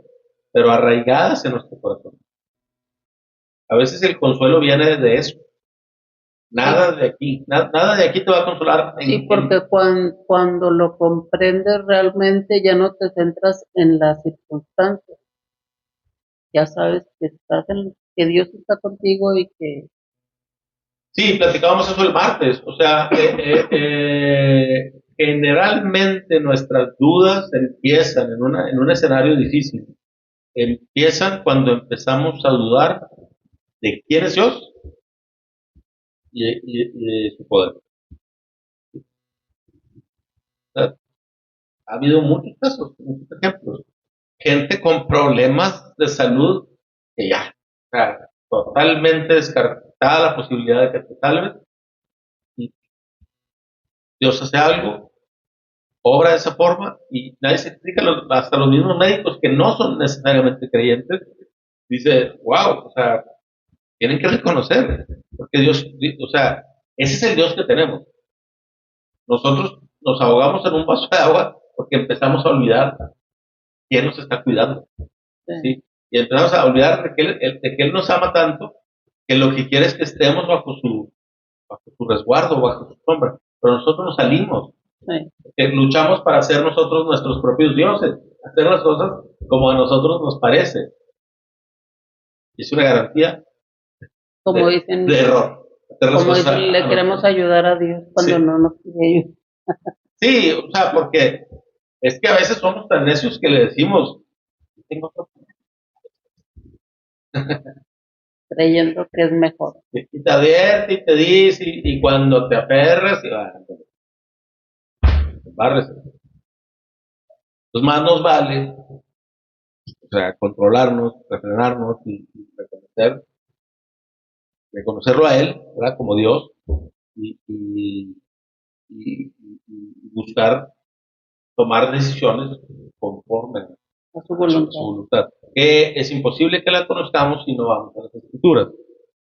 pero arraigadas en nuestro corazón. A veces el consuelo viene de eso. Nada de aquí, nada de aquí te va a consolar. Sí, porque cuando lo comprendes realmente ya no te centras en las circunstancias. Ya sabes que Dios está contigo y que Sí, platicábamos eso el martes. O sea, generalmente nuestras dudas empiezan en un escenario difícil. Empiezan cuando empezamos a dudar de quién es Dios y de su poder. O sea, ha habido muchos casos, muchos ejemplos. Gente con problemas de salud que ya, o sea, totalmente descartada la posibilidad de que te salves. Y Dios hace algo, obra de esa forma y nadie se explica, hasta los mismos médicos que no son necesariamente creyentes, dice, wow, o sea, tienen que reconocer, porque Dios, o sea, ese es el Dios que tenemos. Nosotros nos ahogamos en un vaso de agua porque empezamos a olvidar quién nos está cuidando, ¿sí? Y empezamos a olvidar de que él nos ama tanto que lo que quiere es que estemos bajo su resguardo, bajo su sombra, pero nosotros nos salimos, sí, que luchamos para ser nosotros nuestros propios dioses, hacer las cosas como a nosotros nos parece. Y es una garantía como de, dicen, de error. como dicen, le queremos ayudar a Dios cuando Sí. no nos pide ayuda. Sí, o sea, porque es que a veces somos tan necios que le decimos, tengo otro plan. creyendo que es mejor. Y te advierte y te dice, y cuando te aferras, te barres. Entonces más nos vale, o sea, controlarnos, refrenarnos y reconocerlo a Él, ¿verdad? Como Dios, y, y, y buscar tomar decisiones conforme A su a voluntad. su voluntad. Que es imposible que la conozcamos si no vamos a las Escrituras.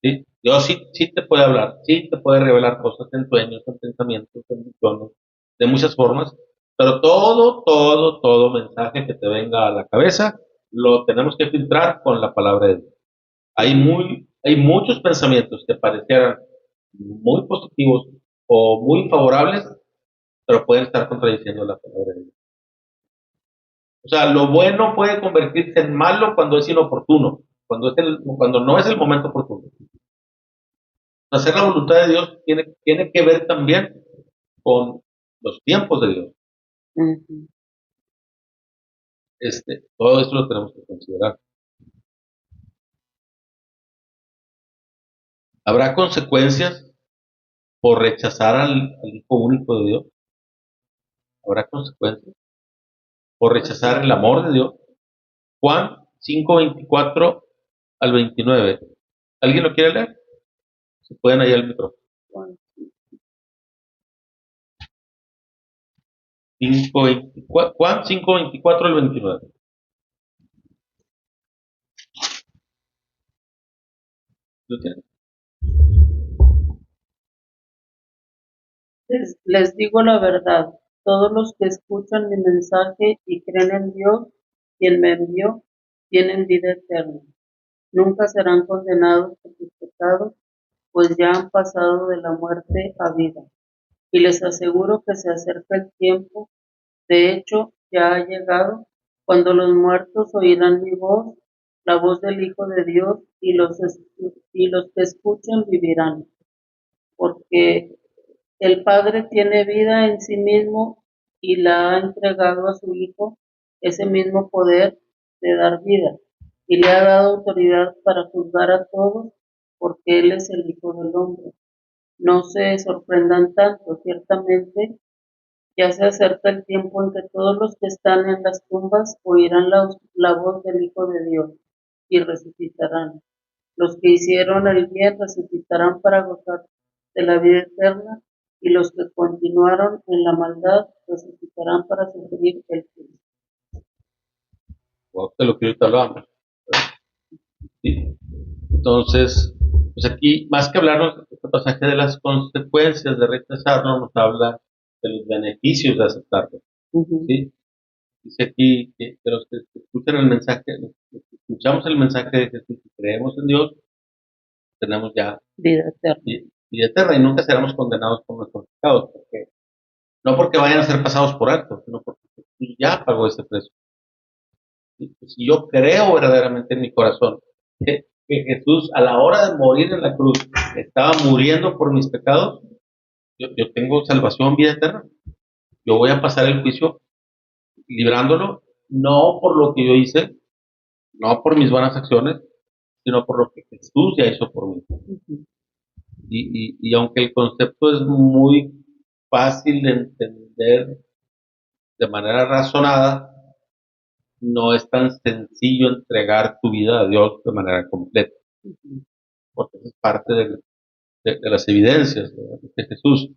¿Sí? Dios sí te puede hablar, sí te puede revelar cosas en sueños, en pensamientos, en visiones, de muchas formas, pero todo mensaje que te venga a la cabeza lo tenemos que filtrar con la palabra de Dios. Hay muchos pensamientos que parecieran muy positivos o muy favorables, pero pueden estar contradiciendo la palabra de Dios. O sea, lo bueno puede convertirse en malo cuando es inoportuno, cuando no es el momento oportuno. Hacer la voluntad de Dios tiene que ver también con los tiempos de Dios. Ujú. Todo esto lo tenemos que considerar. ¿Habrá consecuencias por rechazar al Hijo único de Dios? ¿Habrá consecuencias por rechazar el amor de Dios? Juan 5:24 al 29. ¿Alguien lo quiere leer? Se pueden ahí al micrófono. Juan 5:24 al 29. ¿Lo tienen? Les digo la verdad, todos los que escuchan mi mensaje y creen en Dios, quien me envió, tienen vida eterna. Nunca serán condenados por sus pecados, pues ya han pasado de la muerte a vida. Y les aseguro que se acerca el tiempo, de hecho ya ha llegado, cuando los muertos oirán mi voz, la voz del Hijo de Dios, y los que escuchen vivirán, porque el Padre tiene vida en sí mismo y la ha entregado a su Hijo ese mismo poder de dar vida, y le ha dado autoridad para juzgar a todos, porque Él es el Hijo del Hombre. No se sorprendan tanto, ciertamente ya se acerca el tiempo en que todos los que están en las tumbas oirán la voz del Hijo de Dios y resucitarán. Los que hicieron el bien resucitarán para gozar de la vida eterna, y los que continuaron en la maldad resucitarán para sufrir el juicio. De lo que ahorita hablábamos. ¿Sí? Entonces, pues aquí, más que hablarnos de este pasaje de las consecuencias de rechazarlo, nos habla de los beneficios de aceptarlo. ¿Sí? Dice aquí que los que escuchan el mensaje, los que escuchamos el mensaje de Jesús y creemos en Dios, tenemos ya Vida eterna. vida eterna y nunca seremos condenados por nuestros pecados. No porque vayan a ser pasados por alto, sino porque Jesús ya pagó ese precio. Si yo creo verdaderamente en mi corazón que Jesús a la hora de morir en la cruz estaba muriendo por mis pecados, yo tengo salvación, vida eterna. Yo voy a pasar el juicio librándolo, no por lo que yo hice, no por mis buenas acciones, sino por lo que Jesús ya hizo por mí. Y aunque el concepto es muy fácil de entender de manera razonada, no es tan sencillo entregar tu vida a Dios de manera completa, porque es parte de las evidencias de Jesús.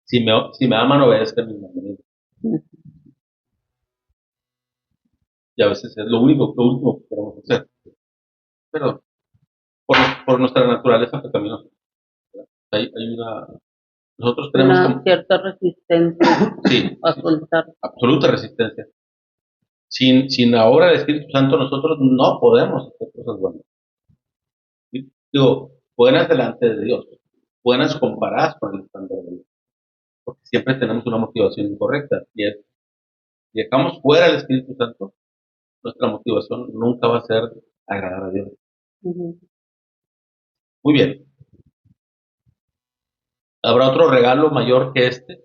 Si me aman, obedezcan mis mandamientos. Y a veces es lo último que queremos hacer. Pero por nuestra naturaleza pecaminosa. Hay nosotros tenemos una cierta resistencia sí, a soltar. absoluta resistencia. Sin la obra del Espíritu Santo nosotros no podemos hacer cosas buenas. ¿Sí? Digo, buenas delante de Dios, buenas comparadas con el estándar de Dios. Porque siempre tenemos una motivación incorrecta. Y es, si dejamos fuera el Espíritu Santo, nuestra motivación nunca va a ser agradar a Dios. Muy bien. ¿Habrá otro regalo mayor que este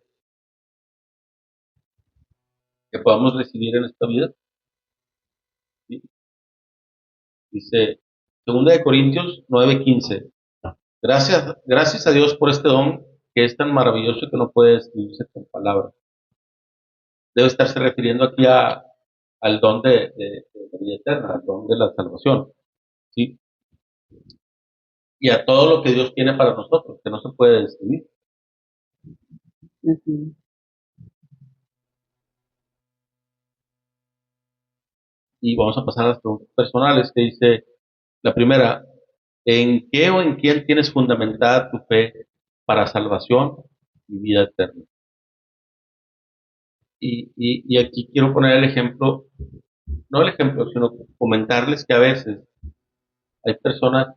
que podamos recibir en esta vida? ¿Sí? Dice Segunda de Corintios 9:15. Gracias a Dios por este don que es tan maravilloso que no puede describirse con palabras. Debe estarse refiriendo aquí al don de la vida eterna, al don de la salvación, ¿sí? Y a todo lo que Dios tiene para nosotros, que no se puede describir. Ujú. Y vamos a pasar a las preguntas personales, que dice, la primera, ¿en qué o en quién tienes fundamentada tu fe para salvación y vida eterna? Y aquí quiero poner el ejemplo, no el ejemplo, sino comentarles que a veces hay personas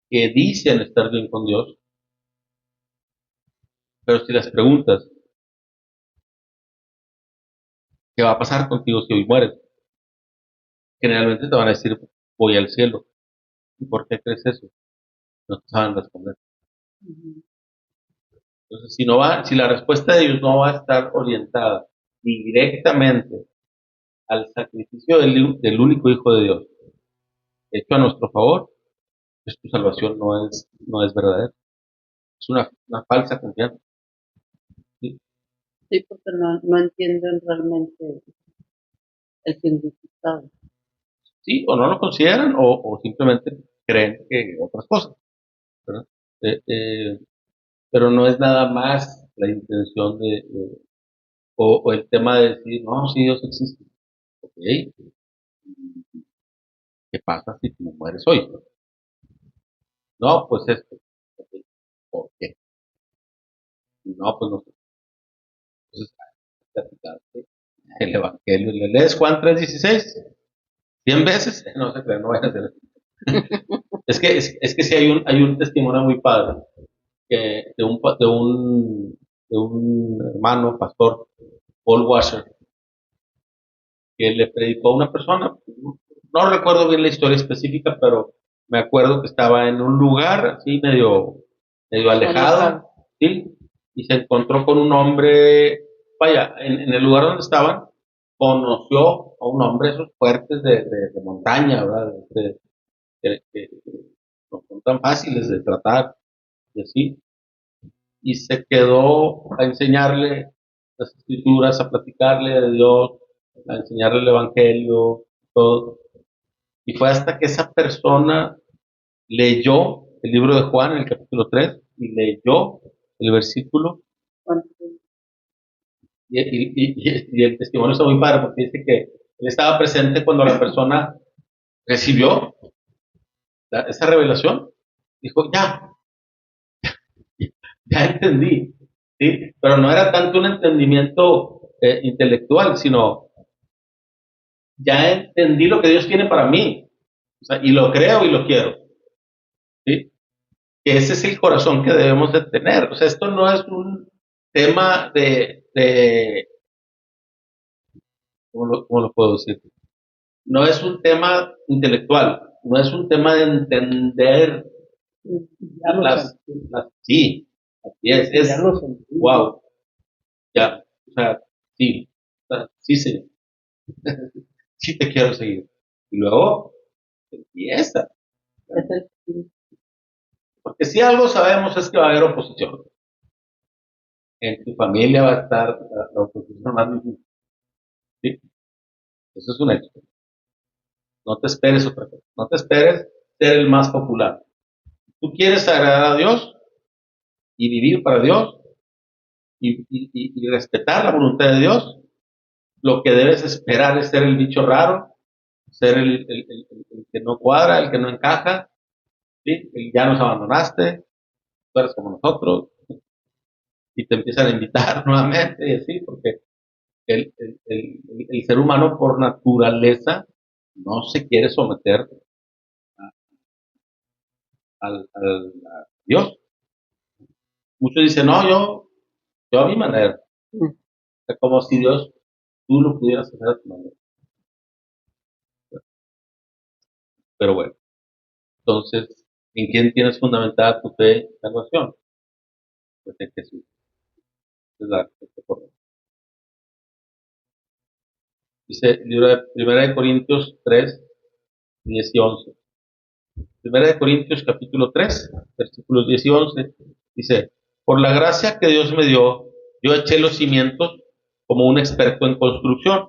que dicen estar bien con Dios, pero si las preguntas, ¿qué va a pasar contigo si hoy mueres? Generalmente te van a decir, voy al cielo. ¿Y por qué crees eso? No te saben responder. Ujú. Entonces, si la respuesta de ellos no va a estar orientada directamente al sacrificio del único Hijo de Dios, hecho a nuestro favor, pues tu salvación no es verdadera. Es una falsa confianza. ¿Sí? Sí, porque no entienden realmente el significado. Sí, o no lo consideran o simplemente creen que otras cosas, ¿verdad? Eh, eh, pero no es nada más la intención o el tema de decir, no, si Dios existe. Ok, ¿qué pasa si tú mueres hoy? No, pues esto. Ok, ¿por qué? No, pues no sé. Entonces, platicarte el Evangelio. ¿Le lees Juan 3:16? ¿100 veces? No se cree, no vaya a ser. Es que sí hay un testimonio muy padre de un hermano, pastor, Paul Washer, que le predicó a una persona. No recuerdo bien la historia específica, pero me acuerdo que estaba en un lugar así medio alejado, Alejado. ¿sí? Y se encontró con un hombre, vaya, en el lugar donde estaban, conoció a un hombre esos fuertes de montaña, ¿verdad? Que no son tan fáciles de tratar, y así. Y se quedó a enseñarle las escrituras, a platicarle de Dios, a enseñarle el Evangelio, todo. Y fue hasta que esa persona leyó el libro de Juan en el capítulo 3 y leyó el versículo, ¿Cuánto? y el testimonio está muy padre porque dice que él estaba presente cuando la persona recibió esa revelación. Dijo, ya entendí, ¿sí? Pero no era tanto un entendimiento intelectual, sino ya entendí lo que Dios tiene para mí, o sea, y lo creo y lo quiero, ¿sí? Que ese es el corazón que debemos de tener. O sea, esto no es un tema ¿cómo lo puedo decir? No es un tema intelectual, no es un tema de entender Ya lo sí, así ya lo sentí. wow, ya, o sea, sí, o sea, sí, sí, sí te quiero seguir. Y luego empieza, Es el porque si algo sabemos es que va a haber oposición. En tu familia va a estar la oposición más difícil. ¿Sí? Eso es un hecho. No te esperes otra cosa. No te esperes ser el más popular. Tú quieres agradar a Dios y vivir para Dios y respetar la voluntad de Dios. Lo que debes esperar es ser el bicho raro, ser el que no cuadra, el que no encaja, ¿sí? El ya nos abandonaste, tú eres como nosotros, y te empiezan a invitar nuevamente, y así, porque el ser humano por naturaleza no se quiere someter a Dios. Muchos dicen, no, yo a mi manera. Es como si Dios, tú lo pudieras hacer a tu manera. Pero bueno, entonces, ¿en quién tienes fundamentada tu fe y salvación? Pues en Jesús. Es la respuesta correcta. Dice el libro de 1 de Corintios 3, 10 y 11. Primera de Corintios capítulo 3, versículos 10 y 11, dice, por la gracia que Dios me dio, yo eché los cimientos como un experto en construcción.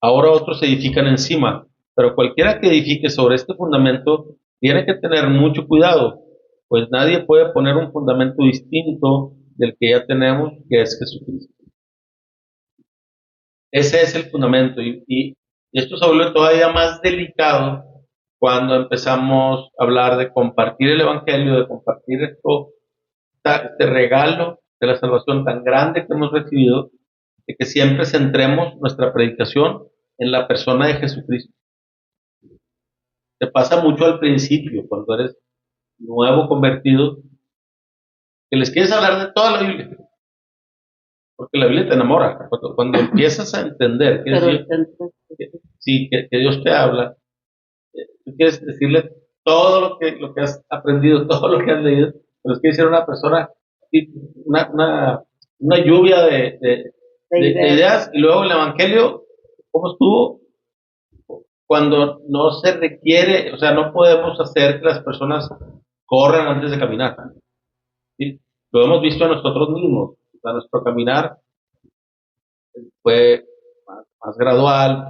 Ahora otros edifican encima, pero cualquiera que edifique sobre este fundamento tiene que tener mucho cuidado, pues nadie puede poner un fundamento distinto del que ya tenemos, que es Jesucristo. Ese es el fundamento y esto se vuelve todavía más delicado cuando empezamos a hablar de compartir el Evangelio, de compartir este regalo de la salvación tan grande que hemos recibido, de que siempre centremos nuestra predicación en la persona de Jesucristo. Te pasa mucho al principio, cuando eres nuevo convertido, que les quieres hablar de toda la Biblia, porque la Biblia te enamora. Cuando empiezas a entender que, Pero Dios, sí, que Dios te habla, tú quieres decirle todo lo que has aprendido, todo lo que has leído, pero es que ser una persona, una, una, una lluvia de ideas, y luego el Evangelio, ¿cómo estuvo? Cuando no se requiere, o sea, no podemos hacer que las personas corran antes de caminar. ¿Sí? Lo hemos visto a nosotros mismos, o sea, nuestro caminar fue más gradual,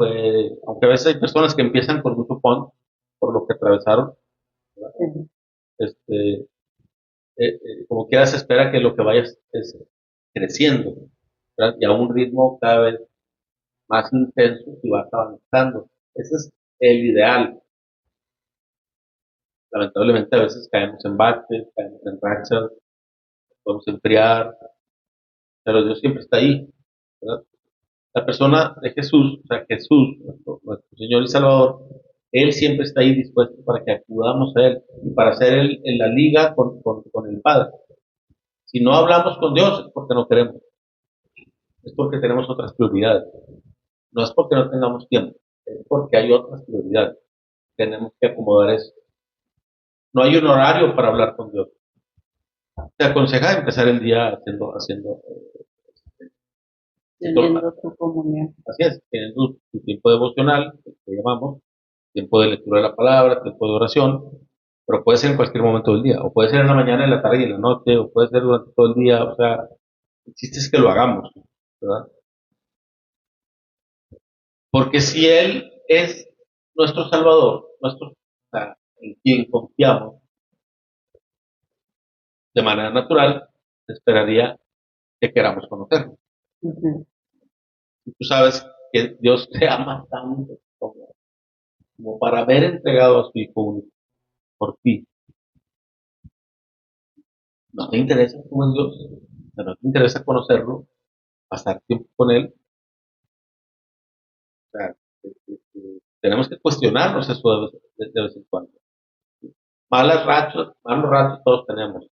aunque a veces hay personas que empiezan con mucho pon por lo que atravesaron, este, como quiera se espera que lo que vayas es creciendo, ¿verdad? Y a un ritmo cada vez más intenso y vas avanzando. Ese es el ideal. Lamentablemente a veces caemos en baches, caemos en rachas, podemos enfriar, pero Dios siempre está ahí, ¿verdad? La persona de Jesús, o sea, Jesús, nuestro Señor y Salvador, Él siempre está ahí dispuesto para que acudamos a Él y para hacer en la liga con el Padre. Si no hablamos con Dios es porque no queremos, es porque tenemos otras prioridades. No es porque no tengamos tiempo, es porque hay otras prioridades. Tenemos que acomodar eso. No hay un horario para hablar con Dios. Te aconseja empezar el día teniendo tu comunión. así es, teniendo tu tiempo devocional, que llamamos, tiempo de lectura de la palabra, tiempo de oración, pero puede ser en cualquier momento del día, o puede ser en la mañana, en la tarde y en la noche, o puede ser durante todo el día, o sea, el chiste es que lo hagamos, ¿verdad? Porque si Él es nuestro Salvador, o sea, en quien confiamos de manera natural, esperaría que queramos conocerlo. Y tú sabes que Dios te ama tanto como para haber entregado a su Hijo único por ti. No te interesa cómo es Dios, no te interesa conocerlo, pasar tiempo con Él. O sea, tenemos que cuestionarnos eso de vez en cuando. Malos ratos todos tenemos,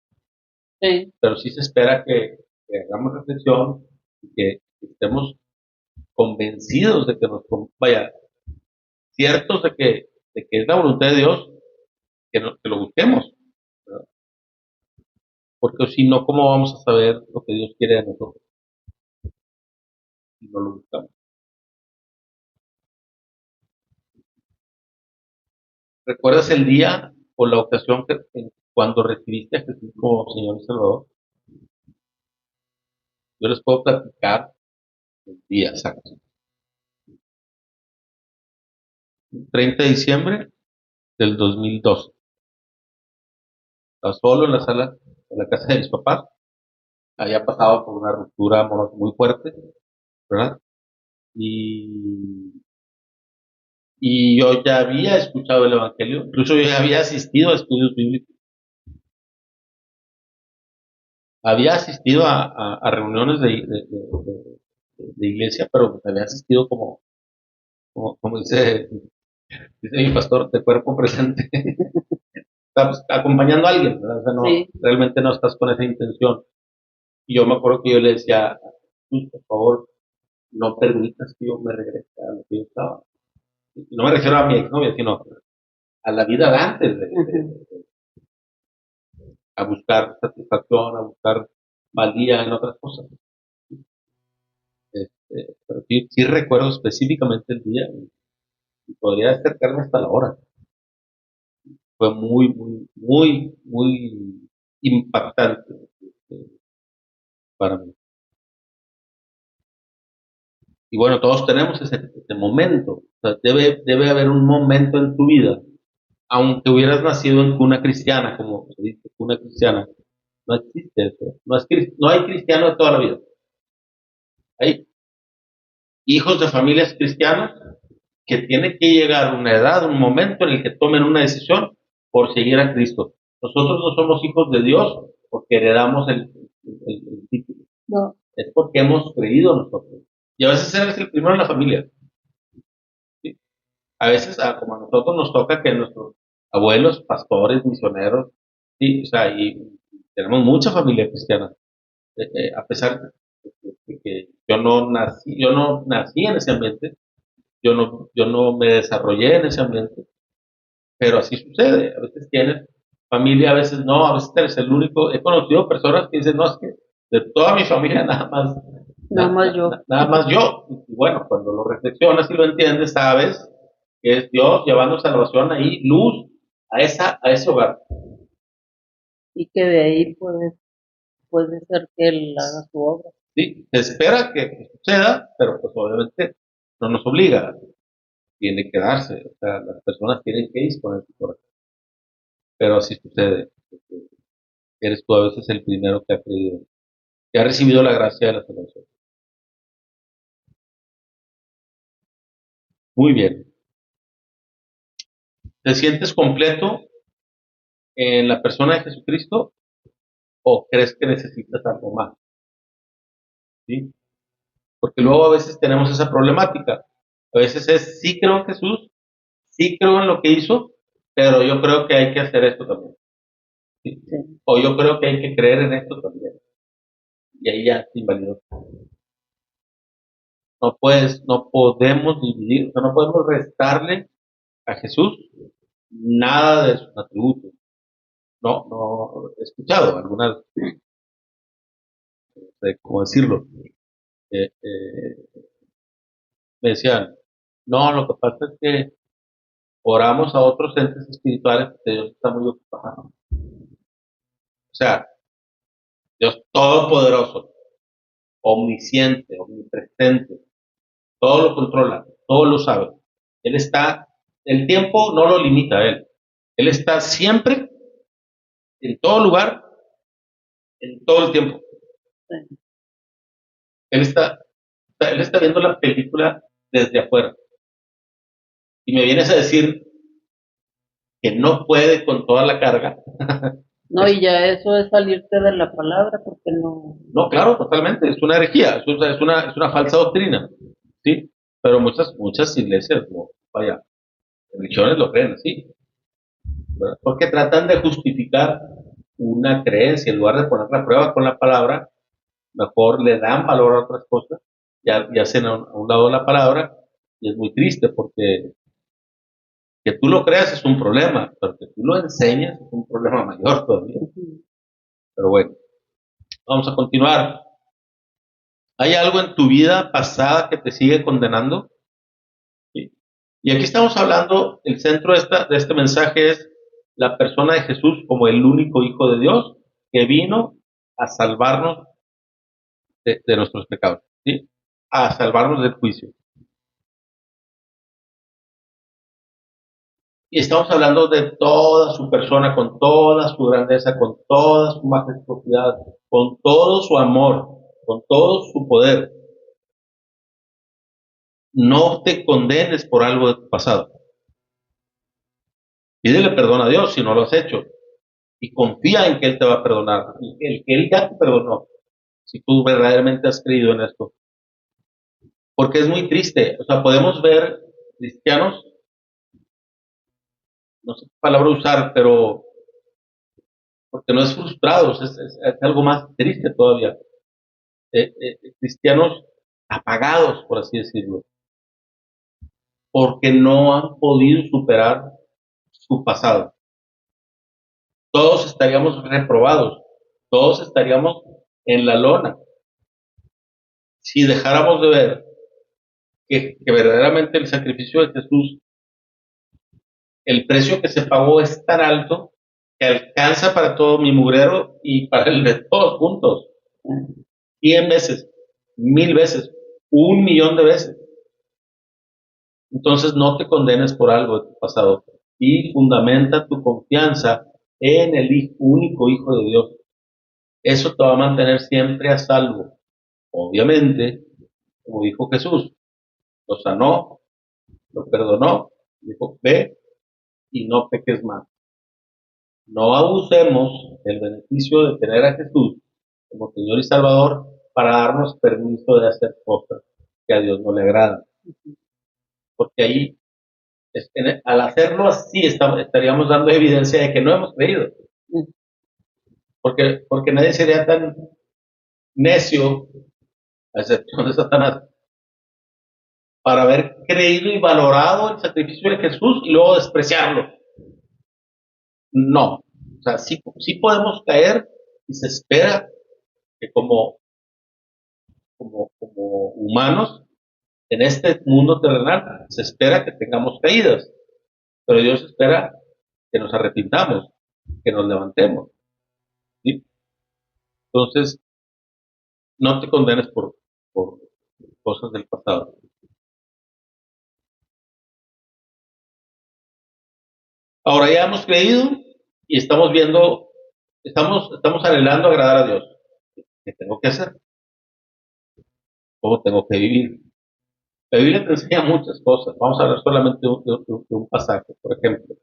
Sí. pero sí se espera que hagamos reflexión y que estemos convencidos de que vaya, ciertos de que es la voluntad de Dios, que lo busquemos, ¿verdad? Porque si no, ¿cómo vamos a saber lo que Dios quiere de nosotros si no lo buscamos? ¿Recuerdas el día o la ocasión cuando recibiste a Jesús como Señor y Salvador? Yo les puedo platicar el día exacto. 30 de diciembre del 2012. Estaba solo en la sala de la casa de mis papás. Había pasado por una ruptura amorosa muy fuerte, ¿verdad? Y, y yo ya había escuchado el Evangelio, incluso yo ya había asistido a estudios bíblicos, había asistido a reuniones de iglesia, pero había asistido como dice mi pastor, de cuerpo presente, estás acompañando a alguien, ¿verdad? O sea, no, Sí. realmente no estás con esa intención. Y yo me acuerdo que yo le decía, por favor, no permitas que yo me regrese a lo que yo estaba. Y no me refiero a mi exnovia, sino a la vida de antes, a buscar satisfacción, a buscar valía en otras cosas. Pero sí recuerdo específicamente el día y podría acercarme hasta la hora. fue muy, muy, muy, muy impactante para mí. Y bueno, todos tenemos ese momento. O sea, debe haber un momento en tu vida, aunque hubieras nacido en cuna cristiana, como se dice, cuna cristiana, no existe eso. No hay cristiano de toda la vida. Hay hijos de familias cristianas que tiene que llegar una edad, un momento en el que tomen una decisión por seguir a Cristo. Nosotros no somos hijos de Dios porque heredamos el título. No. Es porque hemos creído nosotros. Y a veces eres el primero en la familia. ¿Sí? A veces, como a nosotros nos toca que nuestros abuelos, pastores, misioneros, ¿sí? O sea, y tenemos mucha familia cristiana. A pesar de que yo no nací en ese ambiente, yo no me desarrollé en ese ambiente, pero así sucede. A veces tienes familia, a veces no, a veces eres el único. He conocido personas que dicen, no, es que de toda mi familia nada más yo. Y bueno, cuando lo reflexionas y lo entiendes, sabes que es Dios llevando salvación ahí, luz a ese hogar. Y que de ahí puede ser que Él haga su obra. Sí, se espera que suceda, pero pues obviamente no nos obliga, tiene que darse, o sea, las personas tienen que disponer su corazón, pero así sucede, eres tú a veces el primero que ha creído, que ha recibido la gracia de la salvación. Muy bien, ¿te sientes completo en la persona de Jesucristo o crees que necesitas algo más? ¿Sí? Porque luego a veces tenemos esa problemática, a veces es, sí creo en Jesús, sí creo en lo que hizo, pero yo creo que hay que hacer esto también. ¿Sí? Sí. O yo creo que hay que creer en esto también. Y ahí ya se invalidó. No podemos dividir, o sea, no podemos restarle a Jesús nada de sus atributos. No, he escuchado algunas, no sé cómo decirlo, eh, eh, me decían, no, lo que pasa es que oramos a otros entes espirituales porque Dios está muy ocupado. O sea, Dios todopoderoso, omnisciente, omnipresente, todo lo controla, todo lo sabe. Él está, el tiempo no lo limita a él. Él está siempre, en todo lugar, en todo el tiempo. Él está viendo la película desde afuera. Y me vienes a decir que no puede con toda la carga. No, y ya eso es salirte de la palabra, porque no. No, claro, totalmente. Es una herejía, es una falsa doctrina. ¿Sí? Pero muchas iglesias, no, vaya, religiones lo creen así. ¿Verdad? Porque tratan de justificar una creencia en lugar de poner la prueba con la palabra, mejor le dan valor a otras cosas, y hacen a un lado la palabra, y es muy triste porque que tú lo creas es un problema, pero que tú lo enseñes es un problema mayor todavía. Pero bueno, vamos a continuar. ¿Hay algo en tu vida pasada que te sigue condenando? ¿Sí? Y aquí estamos hablando, el centro de este mensaje es la persona de Jesús como el único Hijo de Dios que vino a salvarnos de nuestros pecados, ¿sí? A salvarnos del juicio. Y estamos hablando de toda su persona, con toda su grandeza, con toda su majestuosidad, con todo su amor, con todo su poder. No te condenes por algo de tu pasado. Pídele perdón a Dios si no lo has hecho. Y confía en que Él te va a perdonar. Y que Él ya te perdonó. Si tú verdaderamente has creído en esto. Porque es muy triste. O sea, podemos ver cristianos, no sé qué palabra usar, pero porque no es frustrados, es algo más triste todavía. Cristianos apagados, por así decirlo, porque no han podido superar su pasado. Todos estaríamos reprobados, todos estaríamos en la lona si dejáramos de ver que verdaderamente el sacrificio de Jesús el precio que se pagó es tan alto que alcanza para todo mi mugrero y para el de todos juntos. 100 veces, 1000 veces, 1,000,000 de veces. Entonces no te condenes por algo de tu pasado y fundamenta tu confianza en el único Hijo de Dios. Eso te va a mantener siempre a salvo. Obviamente, como dijo Jesús, lo sanó, lo perdonó, dijo, ve y no peques más. No abusemos del beneficio de tener a Jesús como Señor y Salvador para darnos permiso de hacer cosas que a Dios no le agradan. Porque ahí, al hacerlo así, estaríamos dando evidencia de que no hemos creído. Porque nadie sería tan necio, a excepción de Satanás, para haber creído y valorado el sacrificio de Jesús y luego despreciarlo. No. O sea, sí podemos caer y se espera que como humanos en este mundo terrenal se espera que tengamos caídas, pero Dios espera que nos arrepintamos, que nos levantemos. ¿Sí? Entonces, no te condenes por cosas del pasado. Ahora ya hemos creído y estamos viendo, estamos anhelando agradar a Dios. ¿Qué tengo que hacer? ¿Cómo tengo que vivir? La Biblia te enseña muchas cosas. Vamos a hablar solamente de un pasaje, por ejemplo.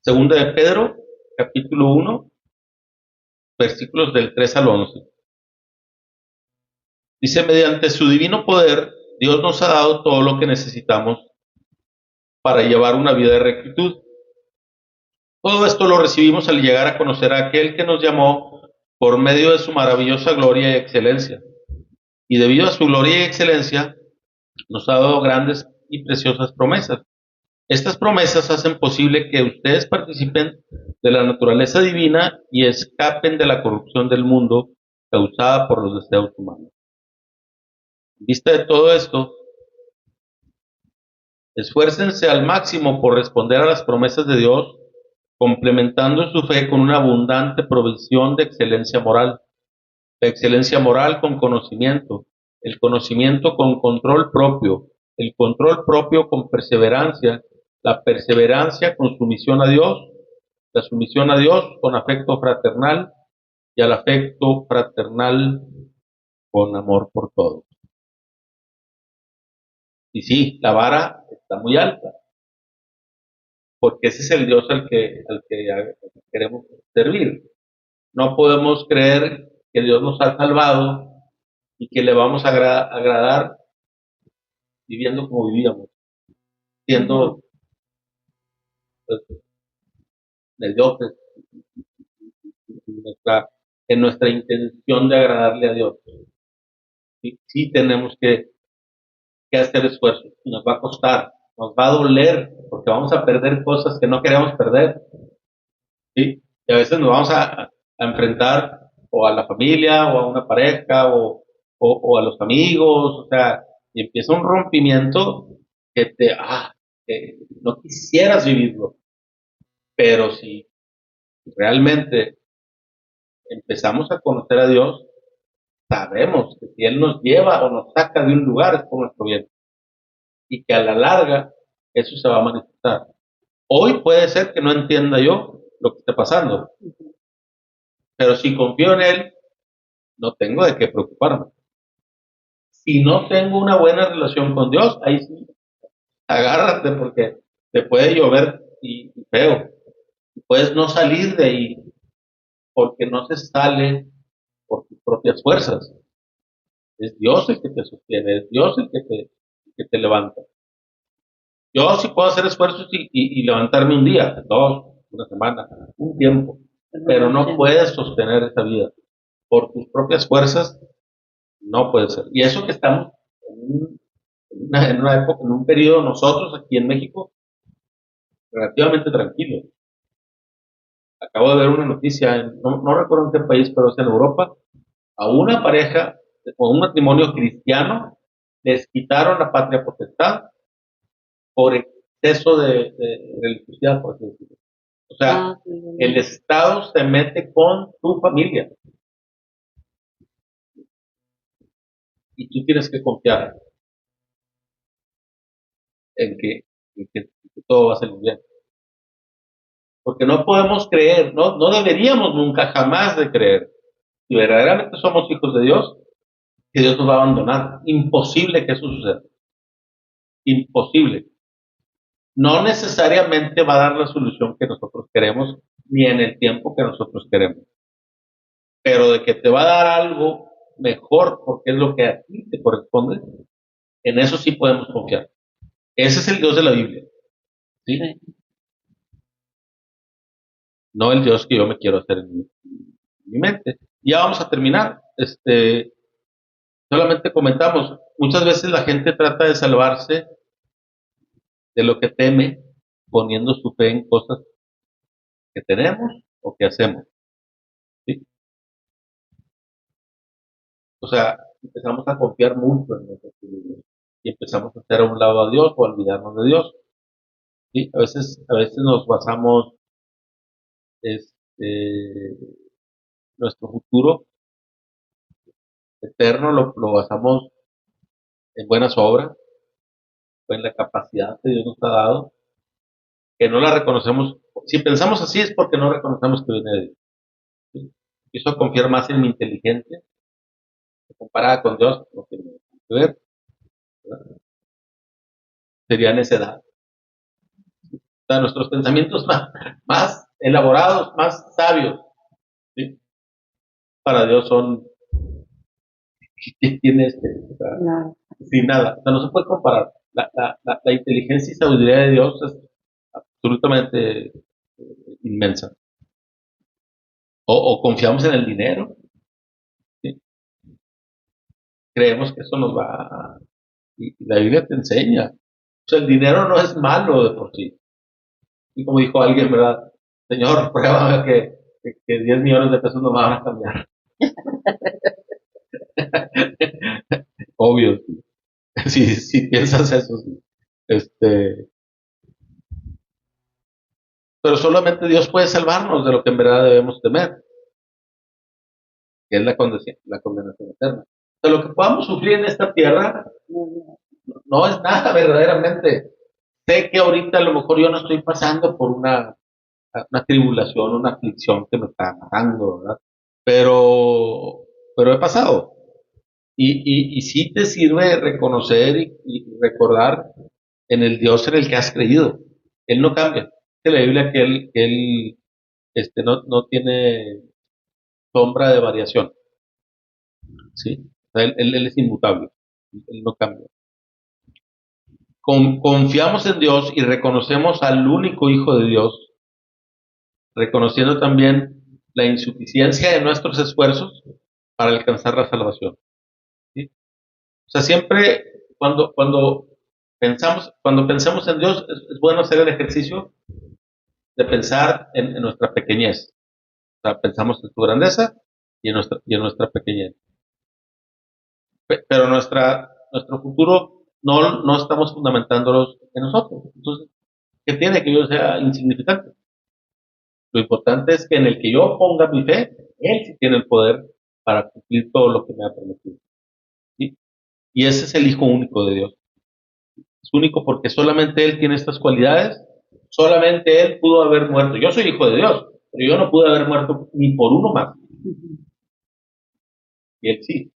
Segunda de Pedro, capítulo 1, versículos del 3 al 11. Dice, mediante su divino poder, Dios nos ha dado todo lo que necesitamos para llevar una vida de rectitud. Todo esto lo recibimos al llegar a conocer a aquel que nos llamó por medio de su maravillosa gloria y excelencia. Y debido a su gloria y excelencia, nos ha dado grandes y preciosas promesas. Estas promesas hacen posible que ustedes participen de la naturaleza divina y escapen de la corrupción del mundo causada por los deseos humanos. En vista de todo esto, esfuércense al máximo por responder a las promesas de Dios, complementando su fe con una abundante provisión de excelencia moral. La excelencia moral con conocimiento, el conocimiento con control propio, el control propio con perseverancia, la perseverancia con sumisión a Dios, la sumisión a Dios con afecto fraternal y al afecto fraternal con amor por todos. Y sí, la vara está muy alta, porque ese es el Dios al que queremos servir. No podemos creer que Dios nos ha salvado y que le vamos a agradar viviendo como vivíamos, siendo pues, mediocres en nuestra intención de agradarle a Dios. Sí tenemos que hacer esfuerzos y nos va a costar, nos va a doler, porque vamos a perder cosas que no queremos perder. ¿Sí? Y a veces nos vamos a enfrentar o a la familia o a una pareja o a los amigos, o sea, y empieza un rompimiento que no quisieras vivirlo, pero si realmente empezamos a conocer a Dios, sabemos que si Él nos lleva o nos saca de un lugar es por nuestro bien y que a la larga eso se va a manifestar. Hoy puede ser que no entienda yo lo que está pasando, pero si confío en Él, no tengo de qué preocuparme. Si no tengo una buena relación con Dios, ahí sí, agárrate porque te puede llover y feo. Y puedes no salir de ahí porque no se sale por tus propias fuerzas. Es Dios el que te sostiene, es Dios el que te levanta. Yo sí puedo hacer esfuerzos y levantarme un día, dos, una semana, un tiempo, pero no puedes sostener esa vida. Por tus propias fuerzas, no puede ser. Y eso que estamos en una época, en un periodo nosotros aquí en México, relativamente tranquilo. Acabo de ver una noticia, no recuerdo en qué país, pero es en Europa, a una pareja o un matrimonio cristiano les quitaron la patria potestad por exceso de religiosidad, por así decirlo. O sea, el Estado se mete con tu familia y tú tienes que confiar en que todo va a salir bien. Porque no podemos creer, no deberíamos nunca jamás de creer, si verdaderamente somos hijos de Dios, que Dios nos va a abandonar. Imposible que eso suceda. Imposible. No necesariamente va a dar la solución que nosotros queremos, ni en el tiempo que nosotros queremos. Pero de que te va a dar algo mejor, porque es lo que a ti te corresponde, en eso sí podemos confiar. Ese es el Dios de la Biblia. ¿Sí? No el Dios que yo me quiero hacer en mi mente. Ya vamos a terminar. Solamente comentamos, muchas veces la gente trata de salvarse de lo que teme poniendo su fe en cosas que tenemos o que hacemos. ¿Sí? O sea, empezamos a confiar mucho en nuestros Dios y empezamos a hacer a un lado a Dios o a olvidarnos de Dios. ¿Sí? A veces nos basamos nuestro futuro eterno lo basamos en buenas obras o en la capacidad que Dios nos ha dado, que no la reconocemos. Si pensamos así es porque no reconocemos que viene de Dios. ¿Sí? Empiezo a confiar más en mi inteligencia, comparada con Dios, no tiene nada que ver, ¿verdad? Sería necedad. O sea, nuestros pensamientos más elaborados, más sabios, ¿sí? Para Dios son, tiene o sea, no. Sin nada, o sea, no se puede comparar. La inteligencia y sabiduría de Dios es absolutamente inmensa. O confiamos en el dinero, ¿sí? Creemos que eso nos va y la Biblia te enseña. O sea, el dinero no es malo de por sí. Y como dijo alguien, ¿verdad? Señor, pruébame que 10 millones de pesos no me van a cambiar. Obvio, si piensas eso, sí. Pero solamente Dios puede salvarnos de lo que en verdad debemos temer, que es la condenación eterna. O sea, lo que podamos sufrir en esta tierra no es nada verdaderamente. Sé que ahorita a lo mejor yo no estoy pasando por una tribulación, una aflicción que me está matando, ¿verdad? Pero he pasado. Y sí te sirve reconocer y recordar en el Dios en el que has creído. Él no cambia. Dice la Biblia que él no tiene sombra de variación. ¿Sí? O sea, él es inmutable. Él no cambia. Confiamos en Dios y reconocemos al único Hijo de Dios, reconociendo también la insuficiencia de nuestros esfuerzos para alcanzar la salvación. ¿Sí? O sea, siempre cuando pensamos en Dios, es bueno hacer el ejercicio de pensar en nuestra pequeñez. O sea, pensamos en su grandeza y en nuestra pequeñez. Pero nuestro futuro no estamos fundamentándolos en nosotros. Entonces, ¿qué tiene que yo sea insignificante? Lo importante es que en el que yo ponga mi fe, Él sí tiene el poder para cumplir todo lo que me ha prometido. ¿Sí? Y ese es el Hijo único de Dios. Es único porque solamente Él tiene estas cualidades, solamente Él pudo haber muerto. Yo soy hijo de Dios, pero yo no pude haber muerto ni por uno más. Y Él sí.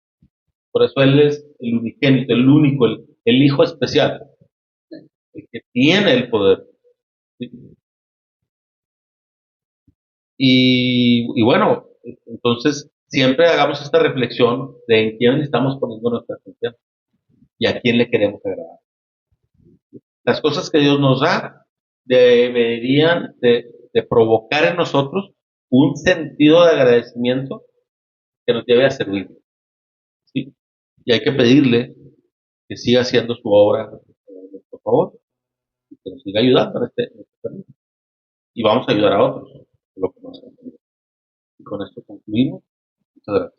Por eso Él es el unigénito, el único, el Hijo especial, el que tiene el poder. ¿Sí? Y bueno, entonces siempre hagamos esta reflexión de en quién estamos poniendo nuestra atención y a quién le queremos agradar. Las cosas que Dios nos da deberían de provocar en nosotros un sentido de agradecimiento que nos lleve a servir. ¿Sí? Y hay que pedirle que siga haciendo su obra a nuestro favor y que nos siga ayudando en este camino. Y vamos a ayudar a otros. Lo que nos ha. Y con esto concluimos. Muchas gracias.